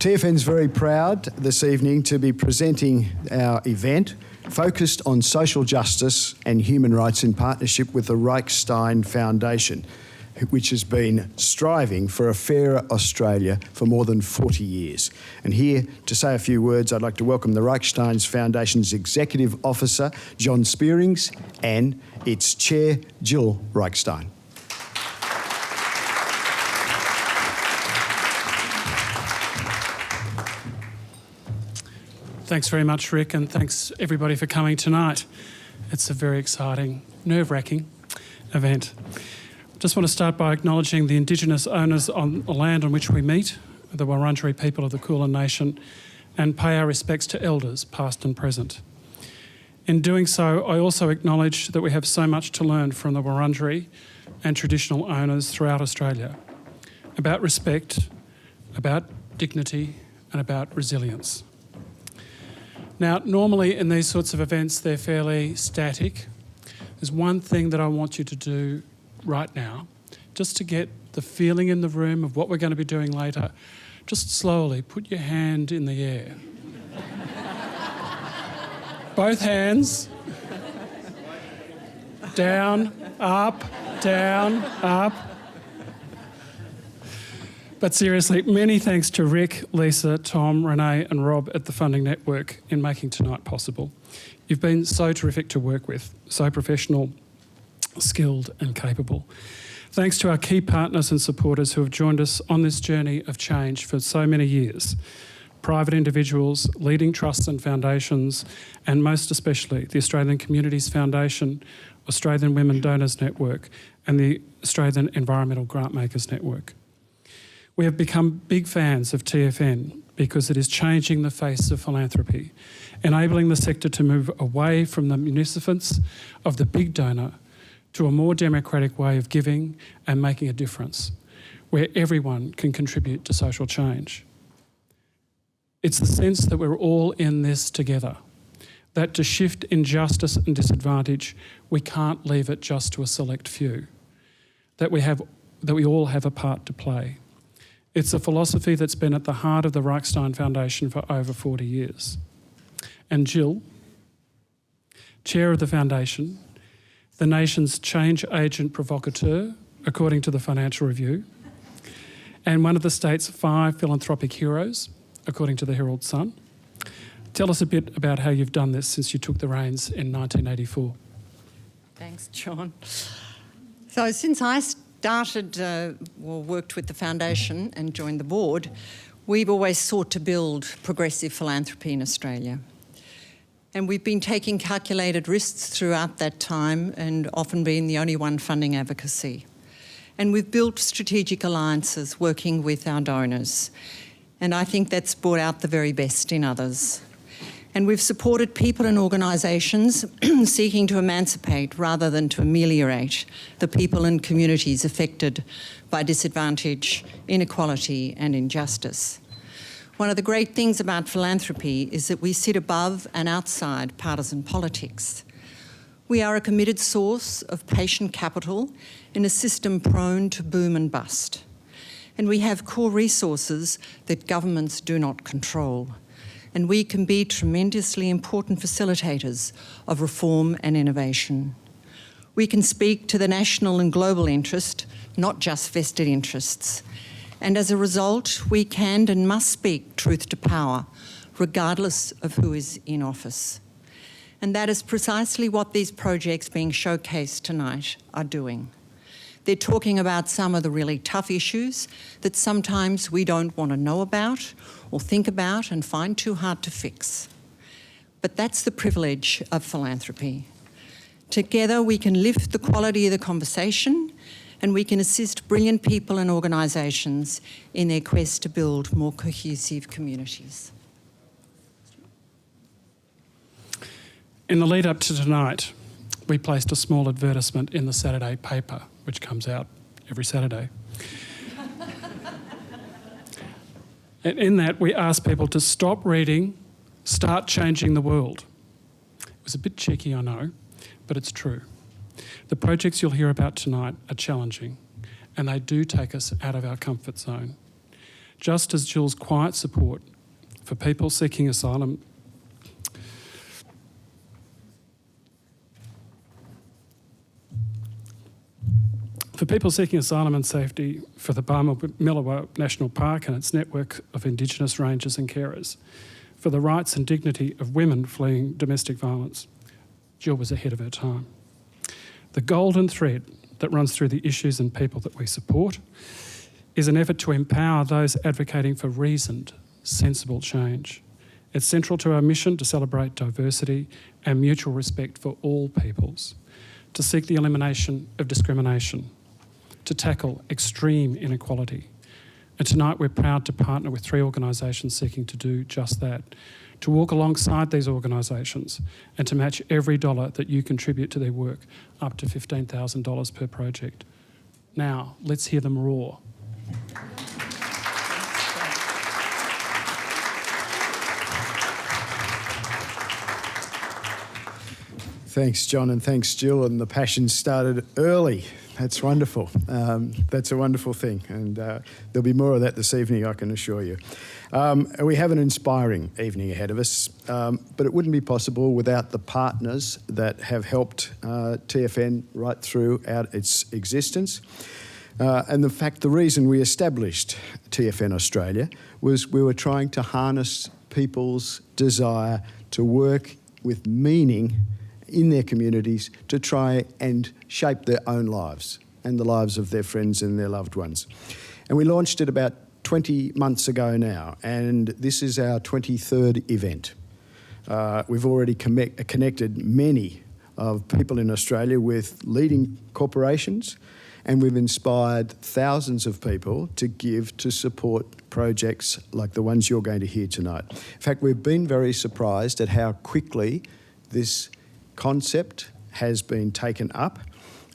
TFN's very proud this evening to be presenting our event focused on social justice and human rights in partnership with the Reichstein Foundation, which has been striving for a fairer Australia for more than 40 years. And here to say a few words, I'd like to welcome the Reichstein Foundation's Executive Officer, John Spearings, and its Chair, Jill Reichstein. Thanks very much, Rick, and thanks everybody for coming tonight. It's a very exciting, nerve-wracking event. Just want to start by acknowledging the Indigenous owners on the land on which we meet, the Wurundjeri people of the Kulin Nation, and pay our respects to elders, past and present. In doing so, I also acknowledge that we have so much to learn from the Wurundjeri and traditional owners throughout Australia about respect, about dignity, and about resilience. Now, normally in these sorts of events, they're fairly static. There's one thing that I want you to do right now, just to get the feeling in the room of what we're going to be doing later. Just slowly put your hand in the air. Both hands. Down, up, down, up. But seriously, many thanks to Rick, Lisa, Tom, Renee and Rob at the Funding Network in making tonight possible. You've been so terrific to work with, so professional, skilled and capable. Thanks to our key partners and supporters who have joined us on this journey of change for so many years. Private individuals, leading trusts and foundations, and most especially the Australian Communities Foundation, Australian Women Donors Network and the Australian Environmental Grantmakers Network. We have become big fans of TFN because it is changing the face of philanthropy, enabling the sector to move away from the munificence of the big donor to a more democratic way of giving and making a difference, where everyone can contribute to social change. It's the sense that we're all in this together, that to shift injustice and disadvantage, we can't leave it just to a select few, that we all have a part to play. It's a philosophy that's been at the heart of the Reichstein Foundation for over 40 years. And Jill, Chair of the Foundation, the nation's change agent provocateur, according to the Financial Review, and one of the state's 5 philanthropic heroes, according to the Herald Sun. Tell us a bit about how you've done this since you took the reins in 1984. Thanks, John. So since I worked with the foundation and joined the board, we've always sought to build progressive philanthropy in Australia. And we've been taking calculated risks throughout that time and often been the only one funding advocacy. And we've built strategic alliances working with our donors. And I think that's brought out the very best in others. And we've supported people and organisations seeking to emancipate rather than to ameliorate the people and communities affected by disadvantage, inequality and injustice. One of the great things about philanthropy is that we sit above and outside partisan politics. We are a committed source of patient capital in a system prone to boom and bust. And we have core resources that governments do not control. And we can be tremendously important facilitators of reform and innovation. We can speak to the national and global interest, not just vested interests. And as a result, we can and must speak truth to power, regardless of who is in office. And that is precisely what these projects being showcased tonight are doing. They're talking about some of the really tough issues that sometimes we don't want to know about or think about and find too hard to fix. But that's the privilege of philanthropy. Together we can lift the quality of the conversation and we can assist brilliant people and organisations in their quest to build more cohesive communities. In the lead up to tonight, we placed a small advertisement in the Saturday paper, which comes out every Saturday. And in that, we asked people to stop reading, start changing the world. It was a bit cheeky, I know, but it's true. The projects you'll hear about tonight are challenging, and they do take us out of our comfort zone. just as Jill's quiet support for people seeking asylum and safety for the Barmah National Park and its network of Indigenous rangers and carers, for the rights and dignity of women fleeing domestic violence, Jill was ahead of her time. The golden thread that runs through the issues and people that we support is an effort to empower those advocating for reasoned, sensible change. It's central to our mission to celebrate diversity and mutual respect for all peoples, to seek the elimination of discrimination, to tackle extreme inequality. And tonight we're proud to partner with 3 organisations seeking to do just that, to walk alongside these organisations and to match every dollar that you contribute to their work up to $15,000 per project. Now, let's hear them roar. Thanks, John, and thanks, Jill. And the passion started early. That's wonderful. That's a wonderful thing. And there'll be more of that this evening, I can assure you. We have an inspiring evening ahead of us, but it wouldn't be possible without the partners that have helped TFN right throughout its existence. And the reason we established TFN Australia was we were trying to harness people's desire to work with meaning in their communities to try and shape their own lives and the lives of their friends and their loved ones. And we launched it about 20 months ago now, and this is our 23rd event. We've already connected many of people in Australia with leading corporations, and we've inspired thousands of people to give to support projects like the ones you're going to hear tonight. In fact, we've been very surprised at how quickly this concept has been taken up,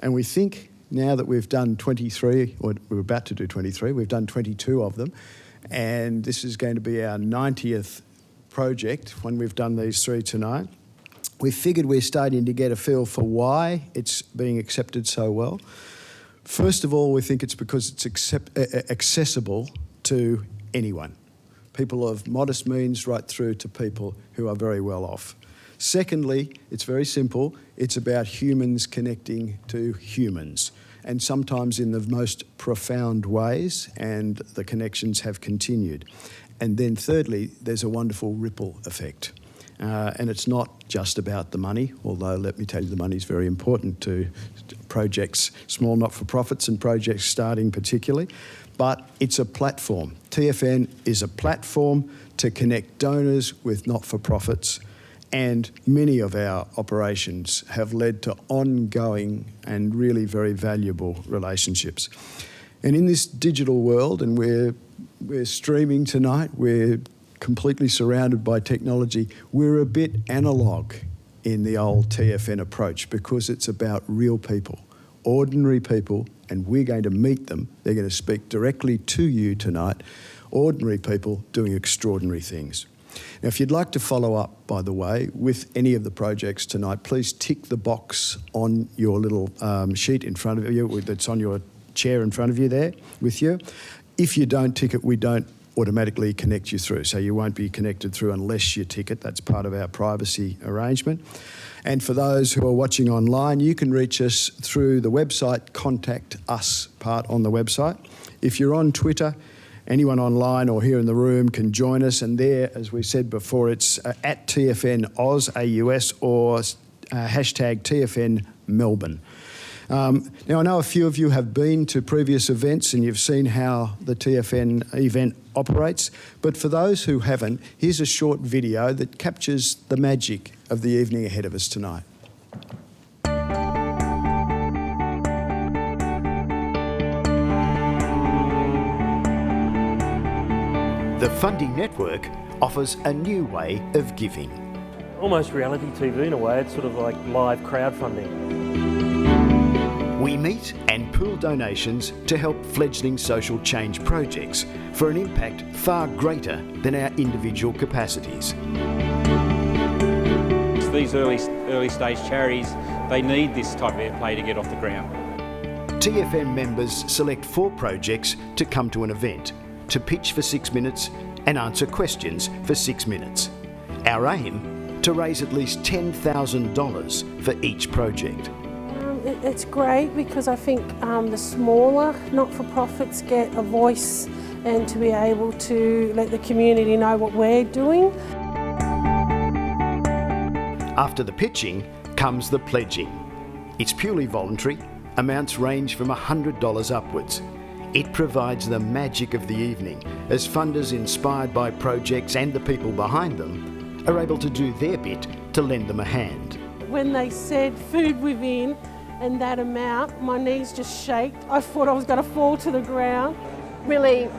and we think now that we've done 23, or we're about to do 23, we've done 22 of them, and this is going to be our 90th project when we've done these 3 tonight. We figured we're starting to get a feel for why it's being accepted so well. First of all, we think it's because it's accessible to anyone, people of modest means right through to people who are very well off. Secondly, it's very simple. It's about humans connecting to humans, and sometimes in the most profound ways, and the connections have continued. And then thirdly, there's a wonderful ripple effect. And it's not just about the money, although let me tell you, the money is very important to projects, small not-for-profits and projects starting particularly, but it's a platform. TFN is a platform to connect donors with not-for-profits, and many of our operations have led to ongoing and really very valuable relationships. And in this digital world, and we're streaming tonight, we're completely surrounded by technology, we're a bit analogue in the old TFN approach because it's about real people, ordinary people, and we're going to meet them. They're going to speak directly to you tonight, ordinary people doing extraordinary things. Now, if you'd like to follow up, by the way, with any of the projects tonight, please tick the box on your little sheet in front of you that's on your chair in front of you there with you. If you don't tick it, we don't automatically connect you through, so you won't be connected through unless you tick it. That's part of our privacy arrangement. And for those who are watching online, you can reach us through the website Contact Us part on the website. If you're on Twitter, anyone online or here in the room can join us, and there, as we said before, it's at TFN Aus, AUS, or hashtag TFN Melbourne. Now, I know a few of you have been to previous events and you've seen how the TFN event operates, but for those who haven't, here's a short video that captures the magic of the evening ahead of us tonight. The Funding Network offers a new way of giving. Almost reality TV in a way, it's sort of like live crowdfunding. We meet and pool donations to help fledgling social change projects for an impact far greater than our individual capacities. These early stage charities, they need this type of airplay to get off the ground. TFN members select 4 projects to come to an event, to pitch for 6 minutes and answer questions for 6 minutes. Our aim, to raise at least $10,000 for each project. It's great because I think the smaller not-for-profits get a voice and to be able to let the community know what we're doing. After the pitching comes the pledging. It's purely voluntary, amounts range from $100 upwards. It provides the magic of the evening as funders inspired by projects and the people behind them are able to do their bit to lend them a hand. When they said food within and that amount, my knees just shaked. I thought I was going to fall to the ground. Really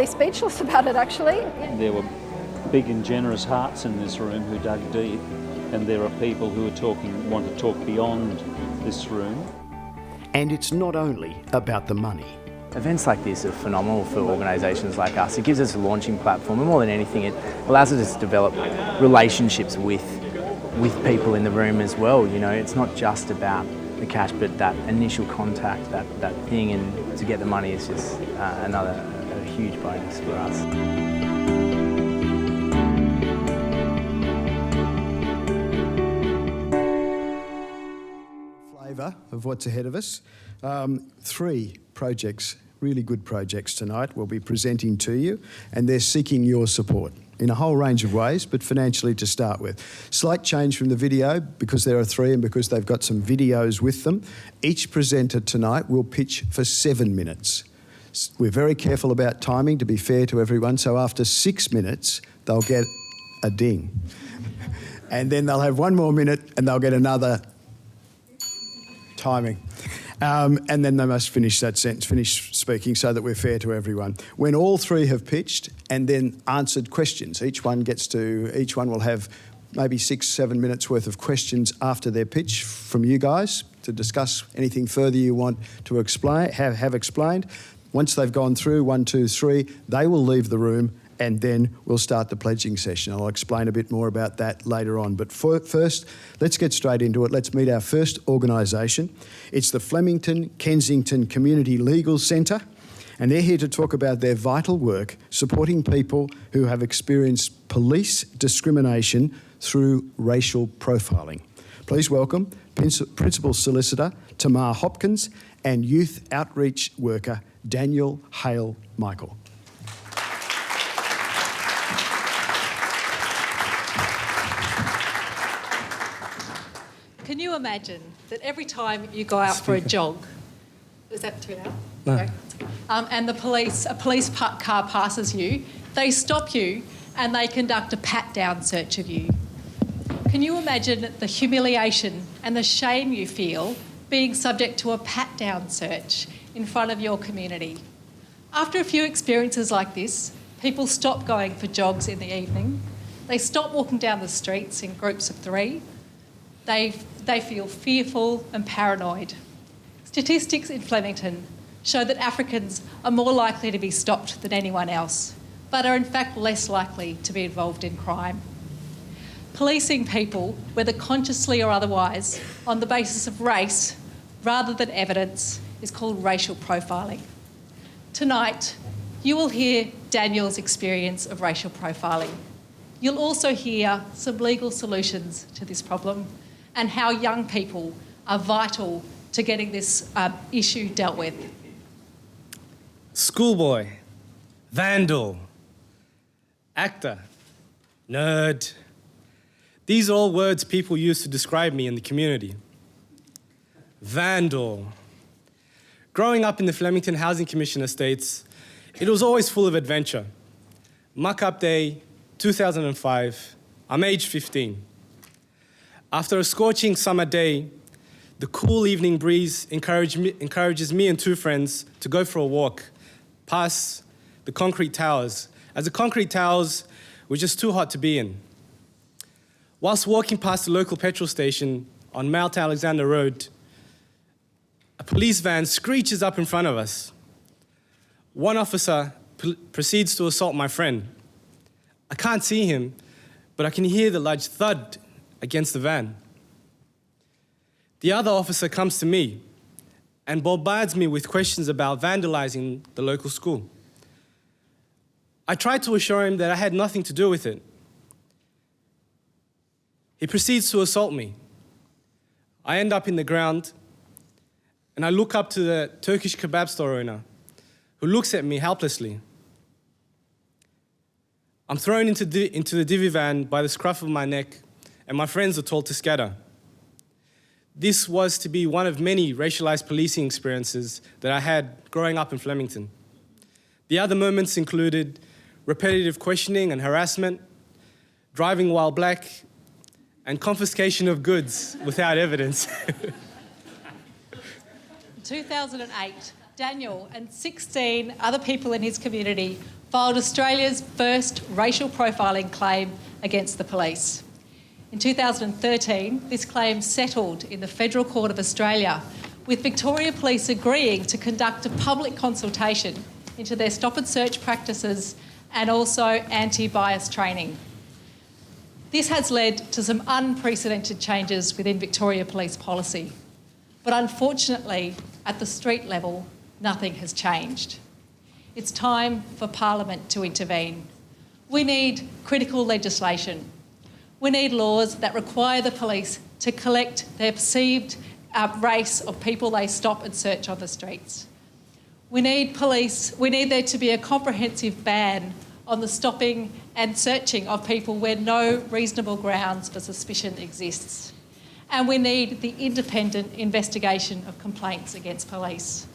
speechless about it, actually. There were big and generous hearts in this room who dug deep, and there are people who want to talk beyond this room. And it's not only about the money. Events like this are phenomenal for organisations like us. It gives us a launching platform, and more than anything, it allows us to develop relationships with people in the room as well. You know, it's not just about the cash, but that initial contact, that thing, and to get the money is just another huge bonus for us. Flavour of what's ahead of us. 3 projects, really good projects tonight, we'll be presenting to you, and they're seeking your support in a whole range of ways, but financially to start with. Slight change from the video because there are 3 and because they've got some videos with them. Each presenter tonight will pitch for 7 minutes. We're very careful about timing to be fair to everyone, so after 6 minutes, they'll get a ding. And then they'll have 1 more minute and they'll get another timing. And then they must finish that sentence, finish speaking, so that we're fair to everyone. When all 3 have pitched and then answered questions, each one will have maybe 6-7 minutes worth of questions after their pitch from you guys to discuss anything further you want to explain, have explained. Once they've gone through 1, 2, 3, they will leave the room, and then we'll start the pledging session. I'll explain a bit more about that later on. But first, let's get straight into it. Let's meet our first organisation. It's the Flemington Kensington Community Legal Centre, and they're here to talk about their vital work supporting people who have experienced police discrimination through racial profiling. Please welcome Principal Solicitor Tamar Hopkins and Youth Outreach Worker Daniel Hale Michael. Can you imagine that every time you go out for a jog, is that too loud? No. Okay. And a police car passes you, they stop you and they conduct a pat-down search of you. Can you imagine the humiliation and the shame you feel being subject to a pat-down search in front of your community? After a few experiences like this, people stop going for jogs in the evening. They stop walking down the streets in groups of 3. They feel fearful and paranoid. Statistics in Flemington show that Africans are more likely to be stopped than anyone else, but are in fact less likely to be involved in crime. Policing people, whether consciously or otherwise, on the basis of race rather than evidence is called racial profiling. Tonight, you will hear Daniel's experience of racial profiling. You'll also hear some legal solutions to this problem and how young people are vital to getting this issue dealt with. Schoolboy, vandal, actor, nerd. These are all words people use to describe me in the community. Vandal. Growing up in the Flemington Housing Commission estates, it was always full of adventure. Muck-up day, 2005, I'm age 15. After a scorching summer day, the cool evening breeze encourages me and 2 friends to go for a walk past the concrete towers, as the concrete towers were just too hot to be in. Whilst walking past the local petrol station on Mount Alexander Road, a police van screeches up in front of us. One officer proceeds to assault my friend. I can't see him, but I can hear the large thud against the van. The other officer comes to me and bombards me with questions about vandalizing the local school. I tried to assure him that I had nothing to do with it. He proceeds to assault me. I end up in the ground, and I look up to the Turkish kebab store owner, who looks at me helplessly. I'm thrown into the divvy van by the scruff of my neck, and my friends are told to scatter. This was to be one of many racialized policing experiences that I had growing up in Flemington. The other moments included repetitive questioning and harassment, driving while black, and confiscation of goods without evidence. In 2008, Daniel and 16 other people in his community filed Australia's first racial profiling claim against the police. In 2013, this claim settled in the Federal Court of Australia, with Victoria Police agreeing to conduct a public consultation into their stop and search practices and also anti-bias training. This has led to some unprecedented changes within Victoria Police policy. But unfortunately, at the street level, nothing has changed. It's time for Parliament to intervene. We need critical legislation. We need laws that require the police to collect their perceived race of people they stop and search on the streets. We need there to be a comprehensive ban on the stopping and searching of people where no reasonable grounds for suspicion exists. And we need the independent investigation of complaints against police.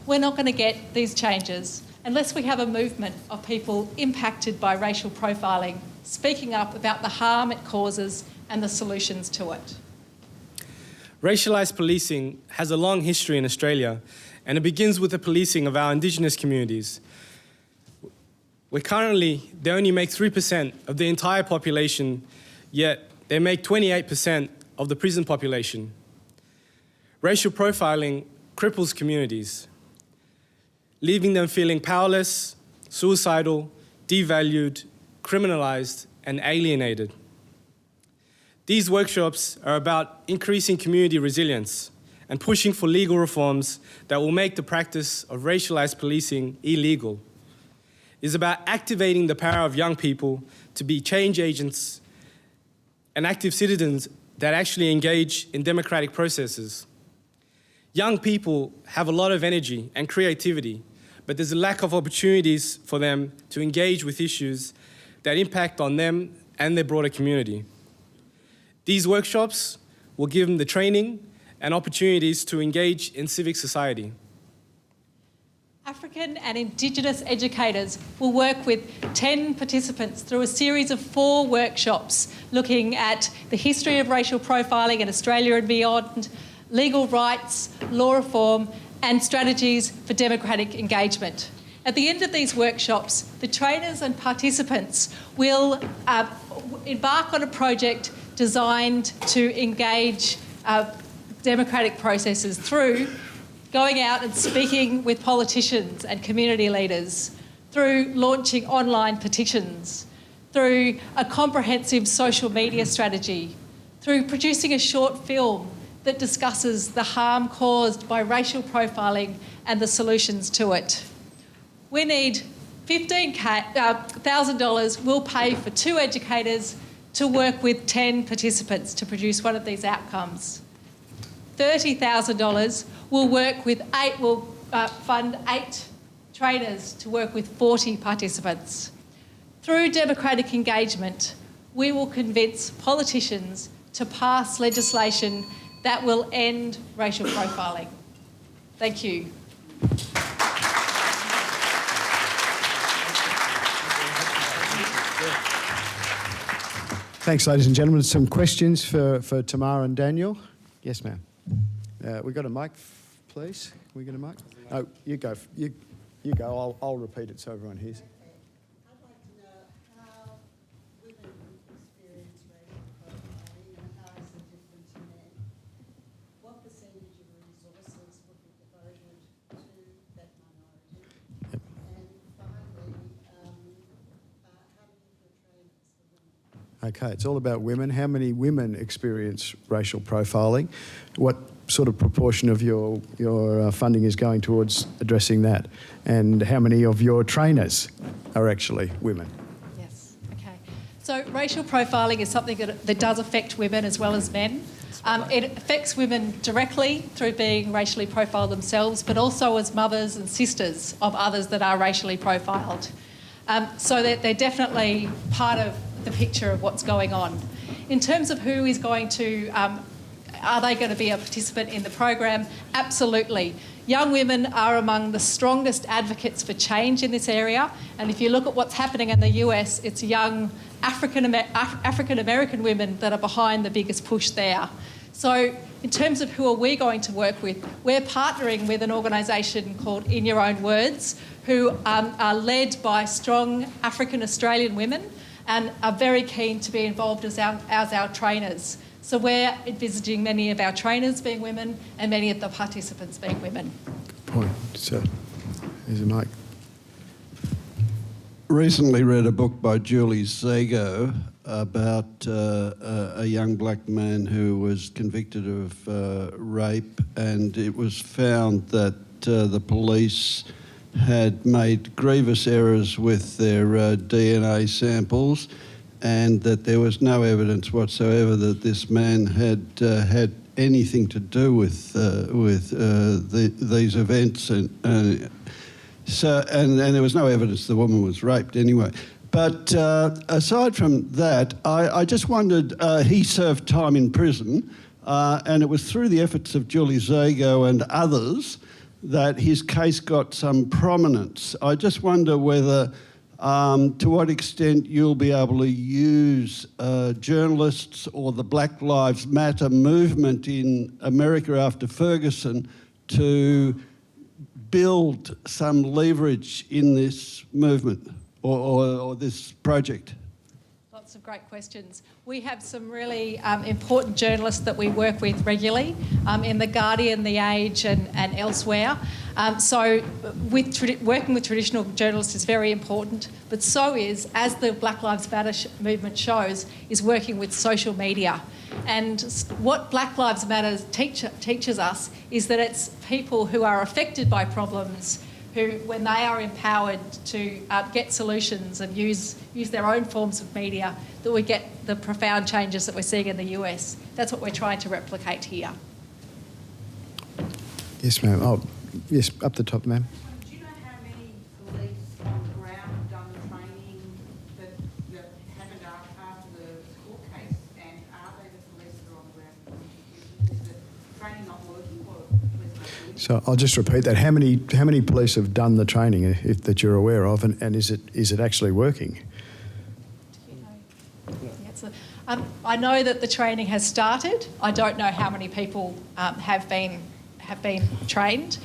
We're not going to get these changes unless we have a movement of people impacted by racial profiling, speaking up about the harm it causes and the solutions to it. Racialised policing has a long history in Australia, and it begins with the policing of our Indigenous communities. They only make 3% of the entire population, yet they make 28% of the prison population. Racial profiling cripples communities, leaving them feeling powerless, suicidal, devalued, criminalised, and alienated. These workshops are about increasing community resilience and pushing for legal reforms that will make the practice of racialised policing illegal. It's about activating the power of young people to be change agents and active citizens that actually engage in democratic processes. Young people have a lot of energy and creativity, but there's a lack of opportunities for them to engage with issues that impact on them and their broader community. These workshops will give them the training and opportunities to engage in civic society. African and Indigenous educators will work with 10 participants through a series of 4 workshops looking at the history of racial profiling in Australia and beyond, legal rights, law reform, and strategies for democratic engagement. At the end of these workshops, the trainers and participants will embark on a project designed to engage democratic processes through going out and speaking with politicians and community leaders, through launching online petitions, through a comprehensive social media strategy, through producing a short film that discusses the harm caused by racial profiling and the solutions to it. We need $15,000 we'll pay for 2 educators to work with 10 participants to produce one of these outcomes. $30,000 will fund 8 trainers to work with 40 participants. Through democratic engagement, we will convince politicians to pass legislation that will end racial profiling. Thank you. Thanks, ladies and gentlemen. Some questions for Tamara and Daniel. Yes, ma'am. We got a mic, please. Can we get a mic? Oh, you go. You go. I'll repeat it so everyone hears. I'd like to know how women experience racial profiling and how is it different to men? What percentage of resources would be devoted to that minority? Yep. And finally, how do you portray it for women? Okay, it's all about women. How many women experience racial profiling? What sort of proportion of your funding is going towards addressing that, and how many of your trainers are actually women? Yes, okay. So racial profiling is something that does affect women as well as men. It affects women directly through being racially profiled themselves, but also as mothers and sisters of others that are racially profiled. So they're definitely part of the picture of what's going on. In terms of who is going to, are they going to be a participant in the program? Absolutely. Young women are among the strongest advocates for change in this area, and if you look at what's happening in the US, it's young African American women that are behind the biggest push there. So in terms of who are we going to work with, we're partnering with an organisation called In Your Own Words, who are led by strong African Australian women and are very keen to be involved as our trainers. So we're envisaging many of our trainers being women and many of the participants being women. Good point. So, here's a mic. Recently read a book by Julie Zago about a young black man who was convicted of rape, and it was found that the police had made grievous errors with their DNA samples, and that there was no evidence whatsoever that this man had had anything to do with these events, and there was no evidence the woman was raped anyway. But aside from that, I just wondered, he served time in prison, and it was through the efforts of Julie Zago and others that his case got some prominence. I just wonder whether, to what extent you'll be able to use journalists or the Black Lives Matter movement in America after Ferguson to build some leverage in this movement or this project? Lots of great questions. We have some really important journalists that we work with regularly in The Guardian, The Age and elsewhere. So working with traditional journalists is very important, but so is, as the Black Lives Matter movement shows, is working with social media. And what Black Lives Matter teaches us is that it's people who are affected by problems who, when they are empowered to get solutions and use their own forms of media, that we get the profound changes that we're seeing in the US. That's what we're trying to replicate here. Yes, ma'am. Oh, yes, up the top, ma'am. Do you know how many police on the ground have done the training that happened after the court case, and are they the police that are on the ground? Is the training not working, or So I'll just repeat that. How many police have done the training that you're aware of, and is it actually working? I know that the training has started. I don't know how many people have been trained.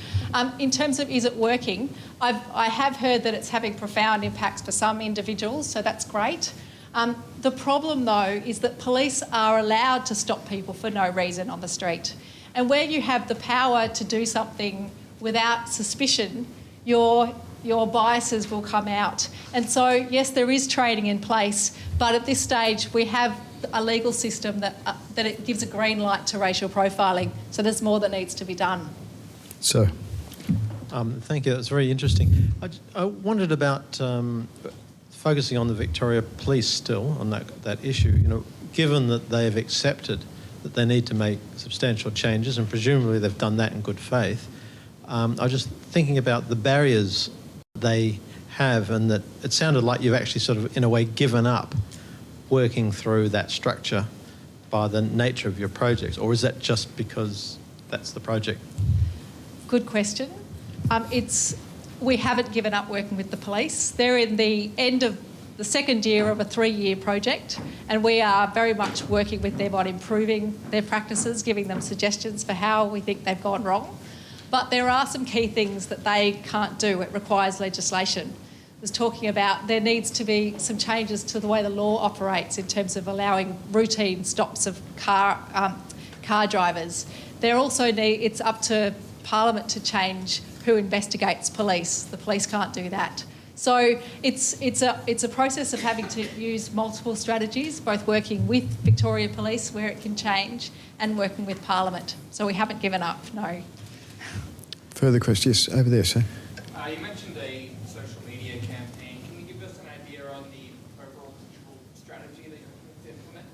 In terms of is it working, I have heard that it's having profound impacts for some individuals, so that's great. The problem though is that police are allowed to stop people for no reason on the street. And where you have the power to do something without suspicion, your biases will come out. And so, yes, there is training in place, but at this stage we have a legal system that it gives a green light to racial profiling. So there's more that needs to be done. So, thank you. That's very interesting. I wondered about focusing on the Victoria Police still on that issue. You know, given that they have accepted that they need to make substantial changes, and presumably they've done that in good faith. I was just thinking about the barriers they have, and that it sounded like you've actually sort of, in a way, given up working through that structure by the nature of your projects, or is that just because that's the project? Good question. We haven't given up working with the police. They're in the end of the second year of a 3-year project, and we are very much working with them on improving their practices, giving them suggestions for how we think they've gone wrong. But there are some key things that they can't do. It requires legislation. I was talking about there needs to be some changes to the way the law operates in terms of allowing routine stops of car drivers. It's up to Parliament to change who investigates police. The police can't do that. So it's a process of having to use multiple strategies, both working with Victoria Police where it can change and working with Parliament. So we haven't given up, no. Further questions? Yes, over there, sir. You mentioned a social media campaign. Can you give us an idea on the overall strategy that you're looking to implement?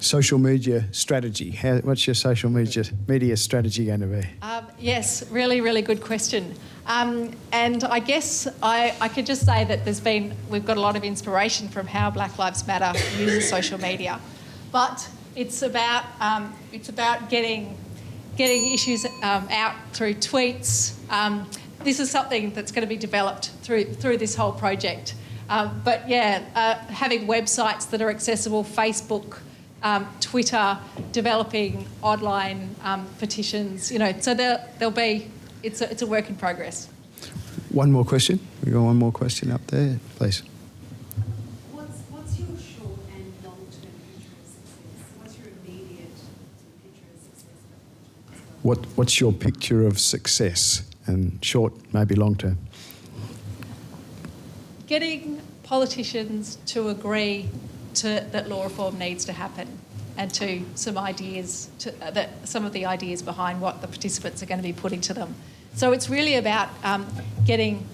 Social media strategy. What's your social media strategy going to be? Yes, really, really good question. And I guess I could just say that we've got a lot of inspiration from how Black Lives Matter uses social media, but it's about getting issues out through tweets. This is something that's going to be developed through this whole project. But yeah, having websites that are accessible, Facebook, Twitter, developing online petitions, so there'll be, it's a work in progress. One more question. We've got one more question up there, please. What's your short and long-term picture of success? What's your immediate picture of success? What's your picture of success? And short, maybe long-term. Getting politicians to agree that law reform needs to happen, and to some of the ideas behind what the participants are going to be putting to them. So it's really about getting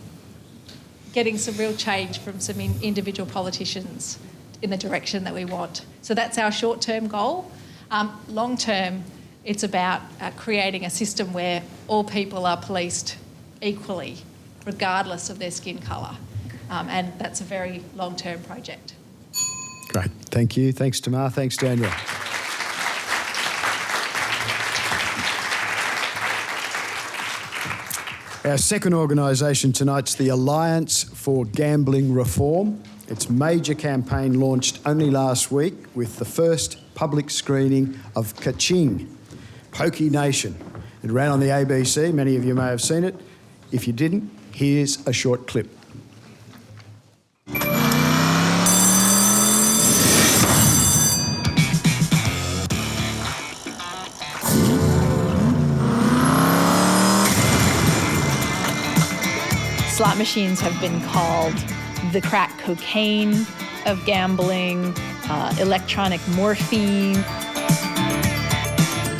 some real change from some individual politicians in the direction that we want. So that's our short-term goal. Long-term, it's about creating a system where all people are policed equally, regardless of their skin colour. And that's a very long-term project. Great. Thank you. Thanks, Tamar. Thanks, Daniel. Our second organisation tonight's the Alliance for Gambling Reform. Its major campaign launched only last week with the first public screening of Kaching, Pokey Nation. It ran on the ABC. Many of you may have seen it. If you didn't, here's a short clip. Slot machines have been called the crack cocaine of gambling, electronic morphine.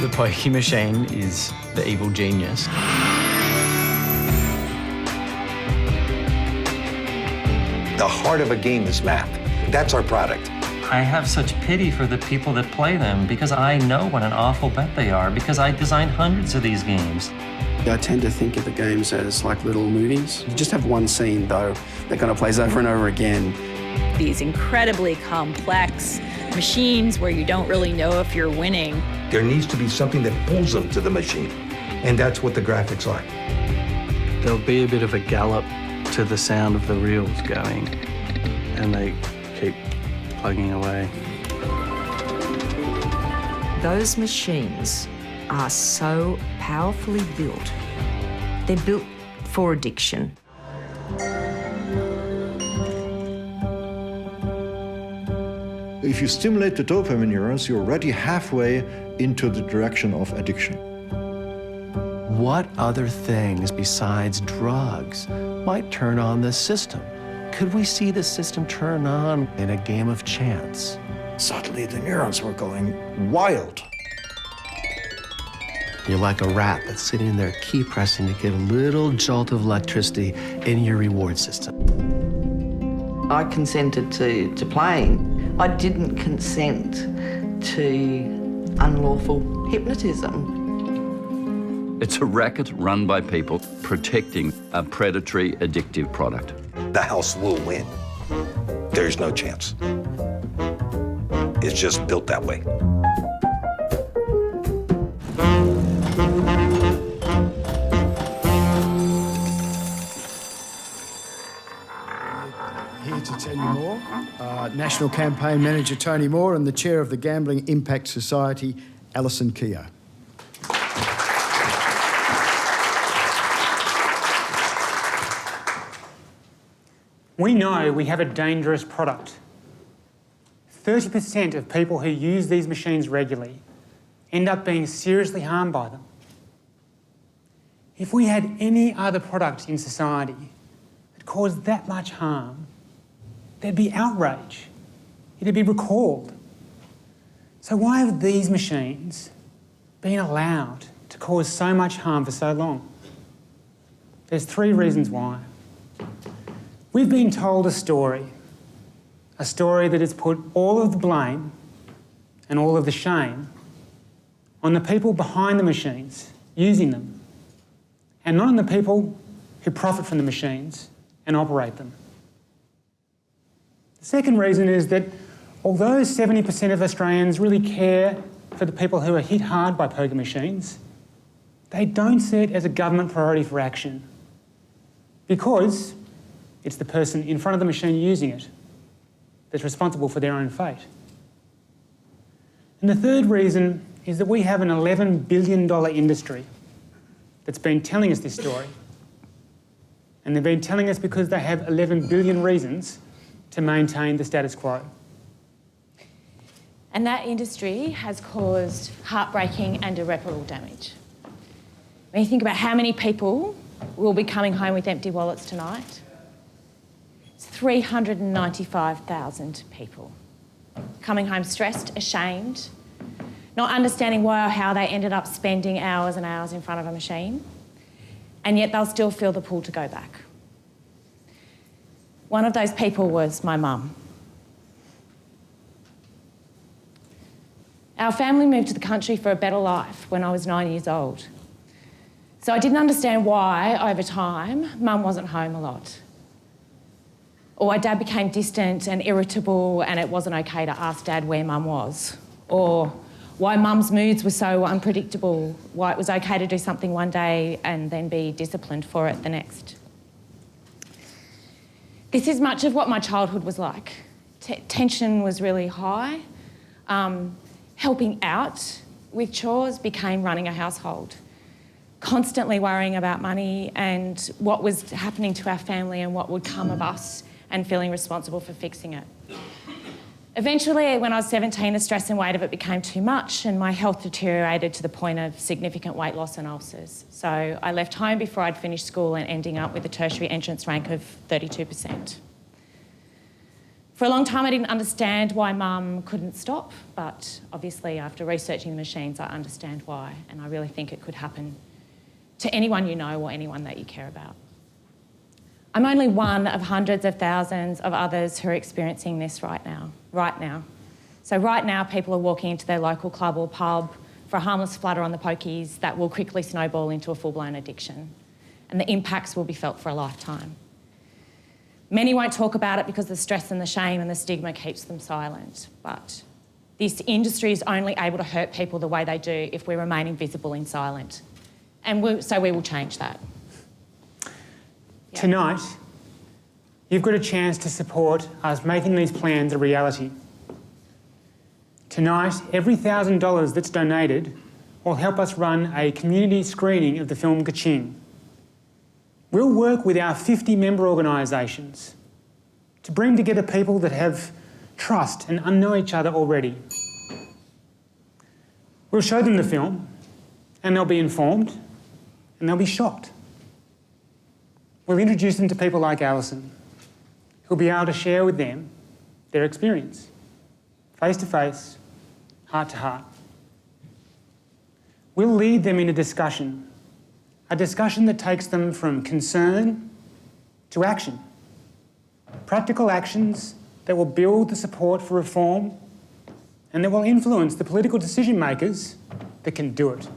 The pokey machine is the evil genius. The heart of a game is math. That's our product. I have such pity for the people that play them because I know what an awful bet they are because I designed hundreds of these games. I tend to think of the games as like little movies. You just have one scene, though, that kind of plays over and over again. These incredibly complex machines where you don't really know if you're winning. There needs to be something that pulls them to the machine, and that's what the graphics are. There'll be a bit of a gallop to the sound of the reels going, and they keep plugging away. Those machines are so powerfully built. They're built for addiction. If you stimulate the dopamine neurons, you're already halfway into the direction of addiction. What other things besides drugs might turn on this system? Could we see the system turn on in a game of chance? Suddenly the neurons were going wild. You're like a rat that's sitting there key pressing to get a little jolt of electricity in your reward system. I consented to playing. I didn't consent to unlawful hypnotism. It's a racket run by people protecting a predatory, addictive product. The house will win. There's no chance. It's just built that way. Here to tell you more, National Campaign Manager Tony Moore and the Chair of the Gambling Impact Society, Alison Keogh. We know we have a dangerous product. 30% of people who use these machines regularly end up being seriously harmed by them. If we had any other product in society that caused that much harm, there'd be outrage. It'd be recalled. So why have these machines been allowed to cause so much harm for so long? There's 3 reasons why. We've been told a story that has put all of the blame and all of the shame on the people behind the machines, using them, and not on the people who profit from the machines and operate them. The second reason is that although 70% of Australians really care for the people who are hit hard by poker machines, they don't see it as a government priority for action because it's the person in front of the machine using it that's responsible for their own fate. And the third reason is that we have an $11 billion industry that's been telling us this story. And they've been telling us because they have 11 billion reasons to maintain the status quo. And that industry has caused heartbreaking and irreparable damage. When you think about how many people will be coming home with empty wallets tonight, it's 395,000 people coming home stressed, ashamed, not understanding why or how they ended up spending hours and hours in front of a machine, and yet they'll still feel the pull to go back. One of those people was my mum. Our family moved to the country for a better life when I was 9 years old. So I didn't understand why, over time, Mum wasn't home a lot. Or why Dad became distant and irritable and it wasn't okay to ask Dad where Mum was. Or why Mum's moods were so unpredictable, why it was okay to do something one day and then be disciplined for it the next. This is much of what my childhood was like. Tension was really high. Helping out with chores became running a household. Constantly worrying about money and what was happening to our family and what would come of us and feeling responsible for fixing it. Eventually, when I was 17, the stress and weight of it became too much and my health deteriorated to the point of significant weight loss and ulcers. So I left home before I'd finished school and ending up with a tertiary entrance rank of 32%. For a long time, I didn't understand why Mum couldn't stop, but obviously after researching the machines, I understand why, and I really think it could happen to anyone you know or anyone that you care about. I'm only one of hundreds of thousands of others who are experiencing this right now. So right now, people are walking into their local club or pub for a harmless flutter on the pokies that will quickly snowball into a full-blown addiction, and the impacts will be felt for a lifetime. Many won't talk about it because the stress and the shame and the stigma keeps them silent, but this industry is only able to hurt people the way they do if we remain invisible and silent. And so we will change that. Tonight, you've got a chance to support us making these plans a reality. Tonight, every $1,000 that's donated will help us run a community screening of the film Kaching. We'll work with our 50 member organisations to bring together people that have trust and know each other already. We'll show them the film and they'll be informed and they'll be shocked. We'll introduce them to people like Alison, who'll be able to share with them their experience, face to face, heart to heart. We'll lead them in a discussion that takes them from concern to action. Practical actions that will build the support for reform and that will influence the political decision makers that can do it.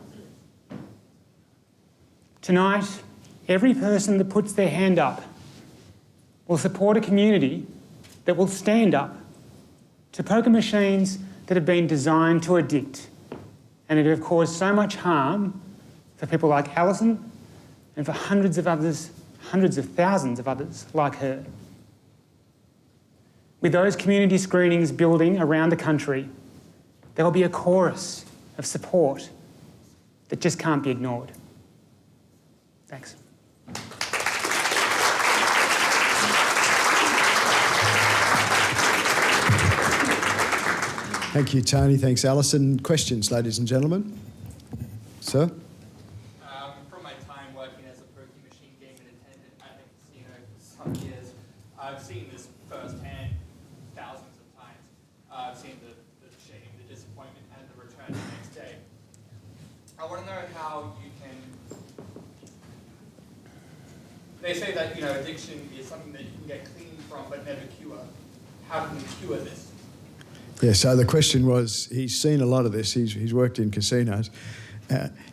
Tonight, every person that puts their hand up will support a community that will stand up to poker machines that have been designed to addict and that have caused so much harm for people like Alison and for hundreds of thousands of others like her. With those community screenings building around the country, there will be a chorus of support that just can't be ignored. Thanks. Thank you, Tony. Thanks, Alison. Questions, ladies and gentlemen? Sir? From my time working as a poker machine game attendant at a casino for some how you can... They say that, you know, addiction is something that you can get clean from but never cure. How can we cure this? Yeah, so the question was, he's seen a lot of this, he's worked in casinos.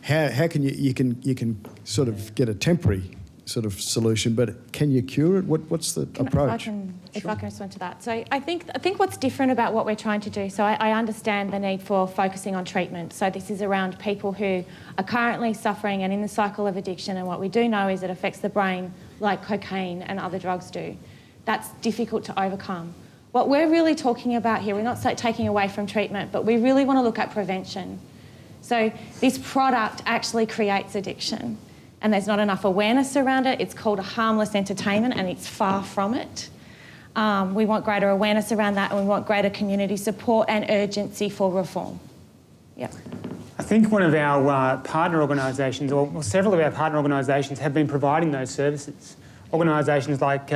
How can you can sort of get a temporary sort of solution, but can you cure it? What's the approach? If I can respond to that. So I think what's different about what we're trying to do, so I understand the need for focusing on treatment. So this is around people who are currently suffering and in the cycle of addiction, and what we do know is it affects the brain like cocaine and other drugs do. That's difficult to overcome. What we're really talking about here, we're not taking away from treatment, but we really want to look at prevention. So this product actually creates addiction, and there's not enough awareness around it. It's called a harmless entertainment, and it's far from it. We want greater awareness around that, and we want greater community support and urgency for reform. Yeah. I think one of our partner organisations, or several of our partner organisations, have been providing those services. Organisations like,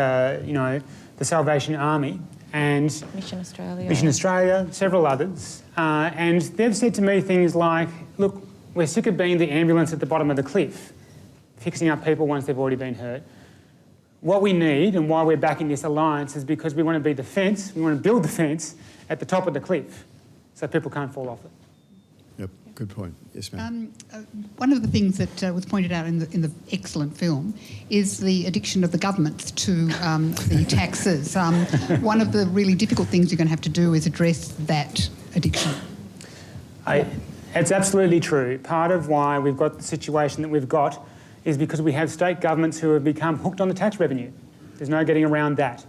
you know, the Salvation Army and Mission Australia, several others, and they've said to me things like, look, we're sick of being the ambulance at the bottom of the cliff, fixing up people once they've already been hurt. What we need, and why we're backing this alliance, is because we want to be the fence, we want to build the fence at the top of the cliff so people can't fall off it. Yep, good point. Yes, ma'am. One of the things that was pointed out in the excellent film is the addiction of the government to the taxes. One of the really difficult things you're going to have to do is address that addiction. It's absolutely true. Part of why we've got the situation that we've got is because we have state governments who have become hooked on the tax revenue. There's no getting around that.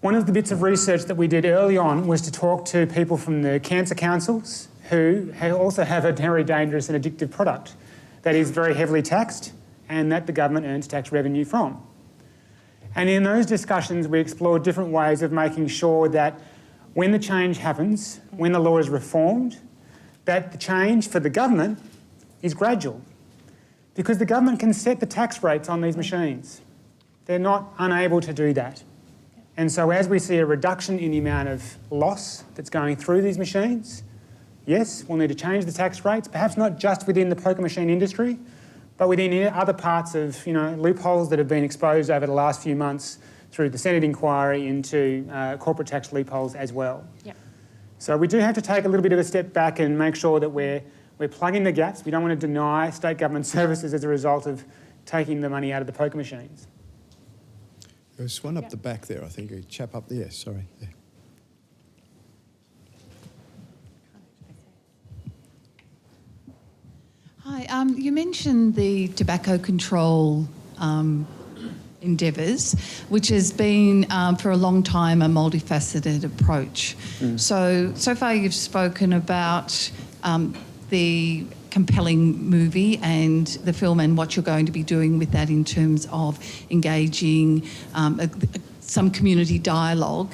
One of the bits of research that we did early on was to talk to people from the cancer councils who also have a very dangerous and addictive product that is very heavily taxed and that the government earns tax revenue from. And in those discussions, we explored different ways of making sure that when the change happens, when the law is reformed, that the change for the government is gradual. Because the government can set the tax rates on these machines. They're not unable to do that. And so as we see a reduction in the amount of loss that's going through these machines, yes, we'll need to change the tax rates, perhaps not just within the poker machine industry, but within other parts of, you know, loopholes that have been exposed over the last few months through the Senate inquiry into corporate tax loopholes as well. Yep. So we do have to take a little bit of a step back and make sure that we're plugging the gaps. We don't want to deny state government services as a result of taking the money out of the poker machines. There's one up the back there, I think, a chap up there, sorry. Yeah. Hi, you mentioned the tobacco control endeavours, which has been for a long time a multifaceted approach. So far you've spoken about the compelling movie and the film and what you're going to be doing with that in terms of engaging some community dialogue.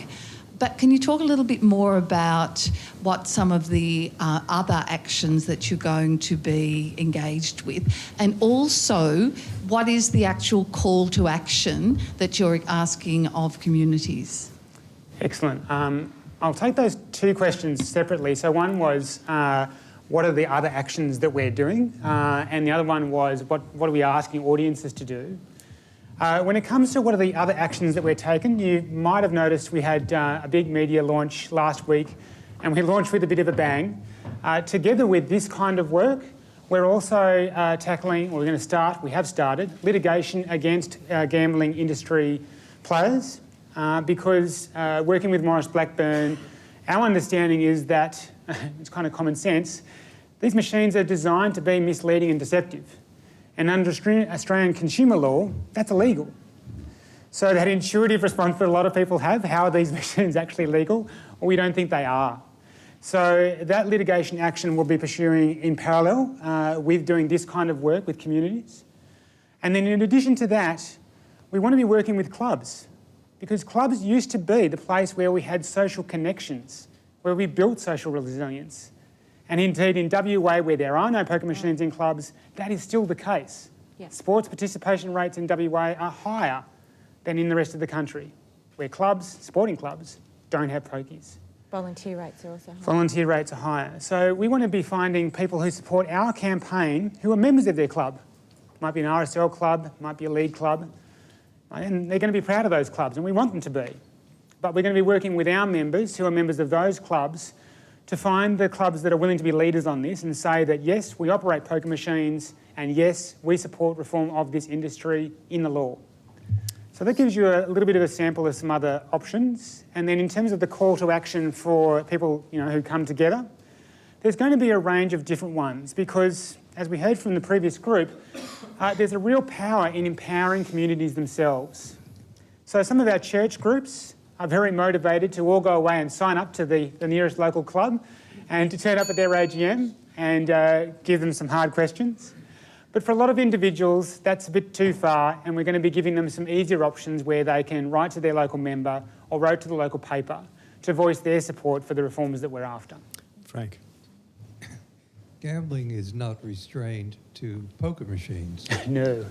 But can you talk a little bit more about what some of the other actions that you're going to be engaged with, and also what is the actual call to action that you're asking of communities? Excellent. I'll take those two questions separately. So one was what are the other actions that we're doing? And the other one was what are we asking audiences to do? When it comes to what are the other actions that we're taking, you might have noticed we had a big media launch last week, and we launched with a bit of a bang. Together with this kind of work, we're also we have started litigation against gambling industry players because working with Maurice Blackburn, our understanding is that, it's kind of common sense, these machines are designed to be misleading and deceptive. And under Australian consumer law, that's illegal. So that intuitive response that a lot of people have, how are these machines actually legal? Well, we don't think they are. So that litigation action we'll be pursuing in parallel with doing this kind of work with communities. And then in addition to that, we want to be working with clubs, because clubs used to be the place where we had social connections, where we built social resilience. And indeed, in WA, where there are no poker machines in clubs, that is still the case. Yes. Sports participation rates in WA are higher than in the rest of the country, where clubs, sporting clubs, don't have pokies. Volunteer rates are also higher. Volunteer rates are higher. So we want to be finding people who support our campaign who are members of their club. Might be an RSL club, might be a lead club, and they're going to be proud of those clubs, and we want them to be. But we're going to be working with our members who are members of those clubs to find the clubs that are willing to be leaders on this and say that yes, we operate poker machines, and yes, we support reform of this industry in the law. So that gives you a little bit of a sample of some other options. And then in terms of the call to action for people who come together, there's going to be a range of different ones because, as we heard from the previous group, there's a real power in empowering communities themselves. So some of our church groups are very motivated to all go away and sign up to the nearest local club and to turn up at their AGM and give them some hard questions. But for a lot of individuals, that's a bit too far, and we're going to be giving them some easier options where they can write to their local member or write to the local paper to voice their support for the reforms that we're after. Frank. Gambling is not restrained to poker machines. No.